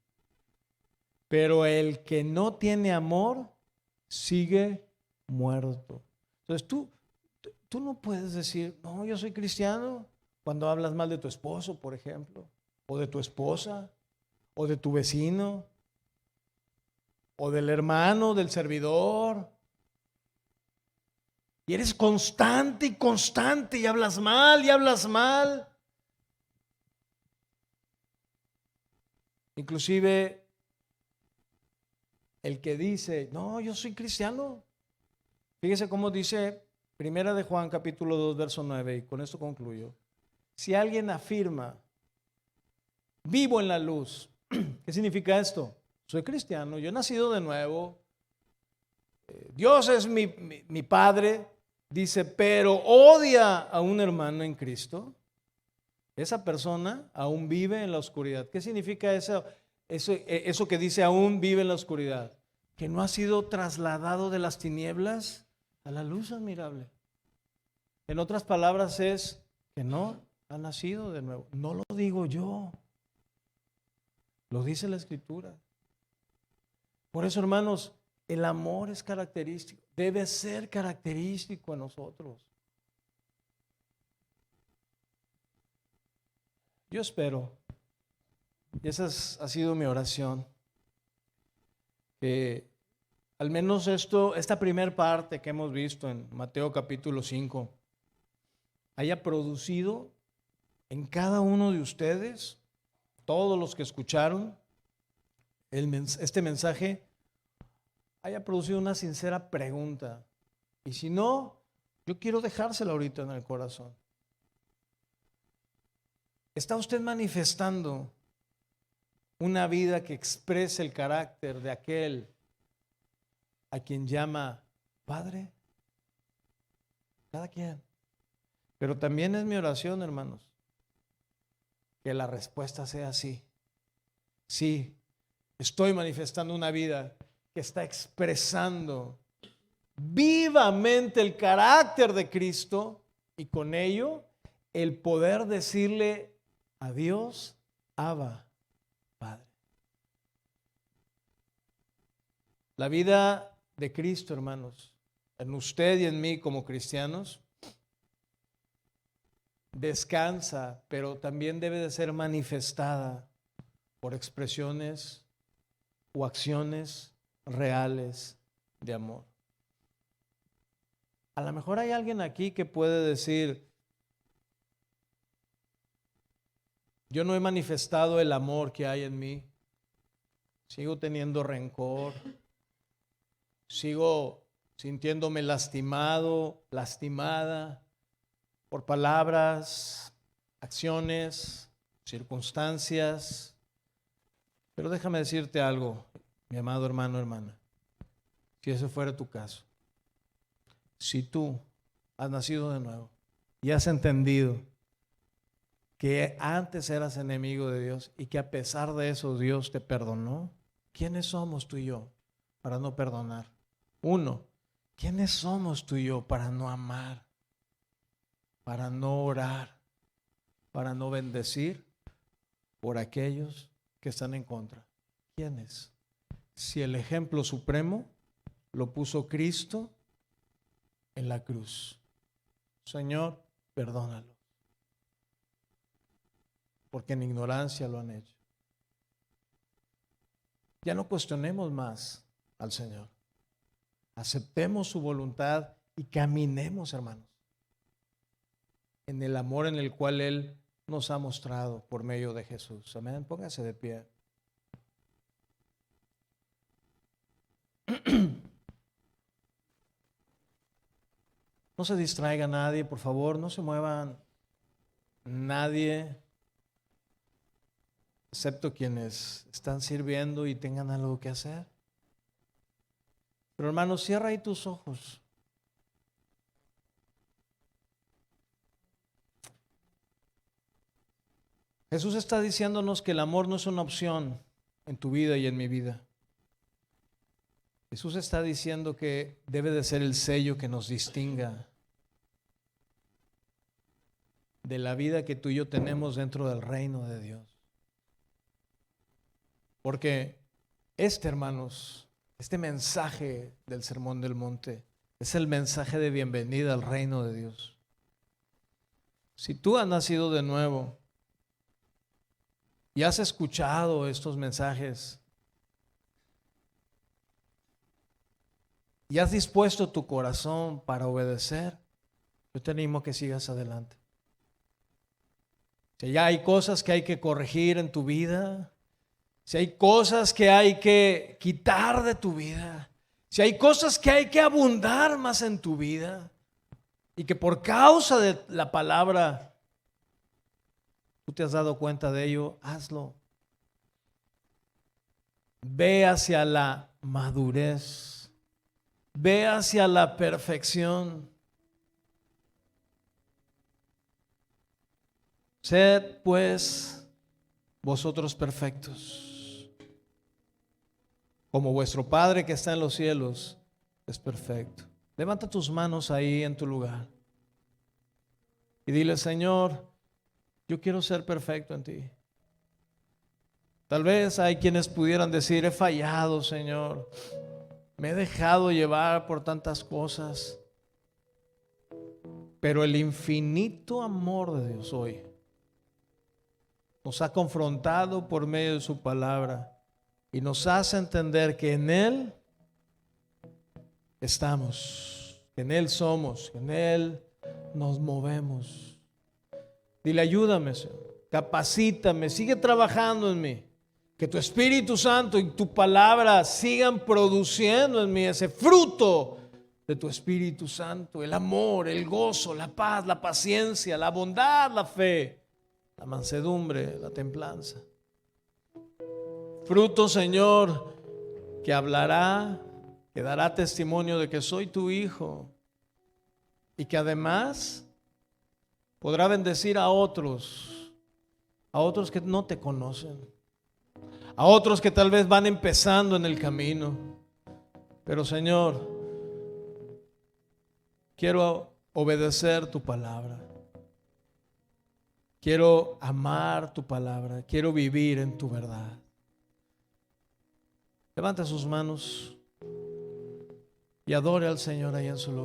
Pero el que no tiene amor sigue muerto. Entonces tú no puedes decir, no, yo soy cristiano, cuando hablas mal de tu esposo, por ejemplo, o de tu esposa, o de tu vecino, o del hermano, del servidor. Y eres constante y constante y hablas mal y hablas mal. Inclusive el que dice, no, yo soy cristiano. Fíjese cómo dice Primera de Juan capítulo 2 verso 9, y con esto concluyo. Si alguien afirma, vivo en la luz, ¿qué significa esto? Soy cristiano, yo he nacido de nuevo, Dios es mi Padre, dice, pero odia a un hermano en Cristo, esa persona aún vive en la oscuridad. ¿Qué significa eso que dice aún vive en la oscuridad? Que no ha sido trasladado de las tinieblas a la luz admirable. En otras palabras es que no ha nacido de nuevo. No lo digo yo, lo dice la Escritura. Por eso, hermanos, el amor es característico, debe ser característico en nosotros. Yo espero, y esa ha sido mi oración, que al menos esta primera parte que hemos visto en Mateo capítulo 5, haya producido en cada uno de ustedes, todos los que escucharon este mensaje, haya producido una sincera pregunta. Y si no, yo quiero dejársela ahorita en el corazón. ¿Está usted manifestando una vida que exprese el carácter de aquel a quien llama Padre? Cada quien. Pero también es mi oración, hermanos, que la respuesta sea sí. Sí, estoy manifestando una vida que está expresando vivamente el carácter de Cristo y con ello el poder decirle a Dios, Abba, Padre. La vida de Cristo, hermanos, en usted y en mí como cristianos, descansa, pero también debe de ser manifestada por expresiones o acciones reales de amor. A lo mejor hay alguien aquí que puede decir, yo no he manifestado el amor que hay en mí, sigo teniendo rencor, sigo sintiéndome lastimado, lastimada por palabras, acciones, circunstancias. Pero déjame decirte algo, mi amado hermano, hermana, si ese fuera tu caso, si tú has nacido de nuevo y has entendido que antes eras enemigo de Dios y que a pesar de eso Dios te perdonó, ¿quiénes somos tú y yo para no perdonar? Uno, ¿quiénes somos tú y yo para no amar, para no orar, para no bendecir por aquellos que están en contra? ¿Quiénes? Si el ejemplo supremo lo puso Cristo en la cruz. Señor, perdónalo, porque en ignorancia lo han hecho. Ya no cuestionemos más al Señor. Aceptemos su voluntad y caminemos, hermanos, en el amor en el cual Él nos ha mostrado por medio de Jesús. Amén. Póngase de pie. No se distraiga nadie, por favor, no se muevan nadie, excepto quienes están sirviendo y tengan algo que hacer. Pero hermano, cierra ahí tus ojos. Jesús está diciéndonos que el amor no es una opción en tu vida y en mi vida. Jesús está diciendo que debe de ser el sello que nos distinga de la vida que tú y yo tenemos dentro del reino de Dios. Porque hermanos, este mensaje del Sermón del Monte es el mensaje de bienvenida al reino de Dios. Si tú has nacido de nuevo y has escuchado estos mensajes y has dispuesto tu corazón para obedecer, yo te animo a que sigas adelante. Si ya hay cosas que hay que corregir en tu vida, si hay cosas que hay que quitar de tu vida, si hay cosas que hay que abundar más en tu vida y que por causa de la palabra tú te has dado cuenta de ello, hazlo. Ve hacia la madurez, ve hacia la perfección. Sed pues vosotros perfectos, como vuestro Padre que está en los cielos es perfecto. Levanta tus manos ahí en tu lugar y dile: Señor, yo quiero ser perfecto en ti. Tal vez hay quienes pudieran decir: he fallado, Señor, me he dejado llevar por tantas cosas. Pero el infinito amor de Dios hoy nos ha confrontado por medio de su palabra y nos hace entender que en Él estamos, que en Él somos, que en Él nos movemos. Dile: ayúdame, Señor, capacítame, sigue trabajando en mí, que tu Espíritu Santo y tu palabra sigan produciendo en mí ese fruto de tu Espíritu Santo, el amor, el gozo, la paz, la paciencia, la bondad, la fe, la mansedumbre, la templanza. Fruto, Señor, que hablará, que dará testimonio de que soy tu hijo y que además podrá bendecir a otros que no te conocen, a otros que tal vez van empezando en el camino. Pero Señor, quiero obedecer tu palabra. Quiero amar tu palabra, quiero vivir en tu verdad. Levanta sus manos y adore al Señor ahí en su lugar.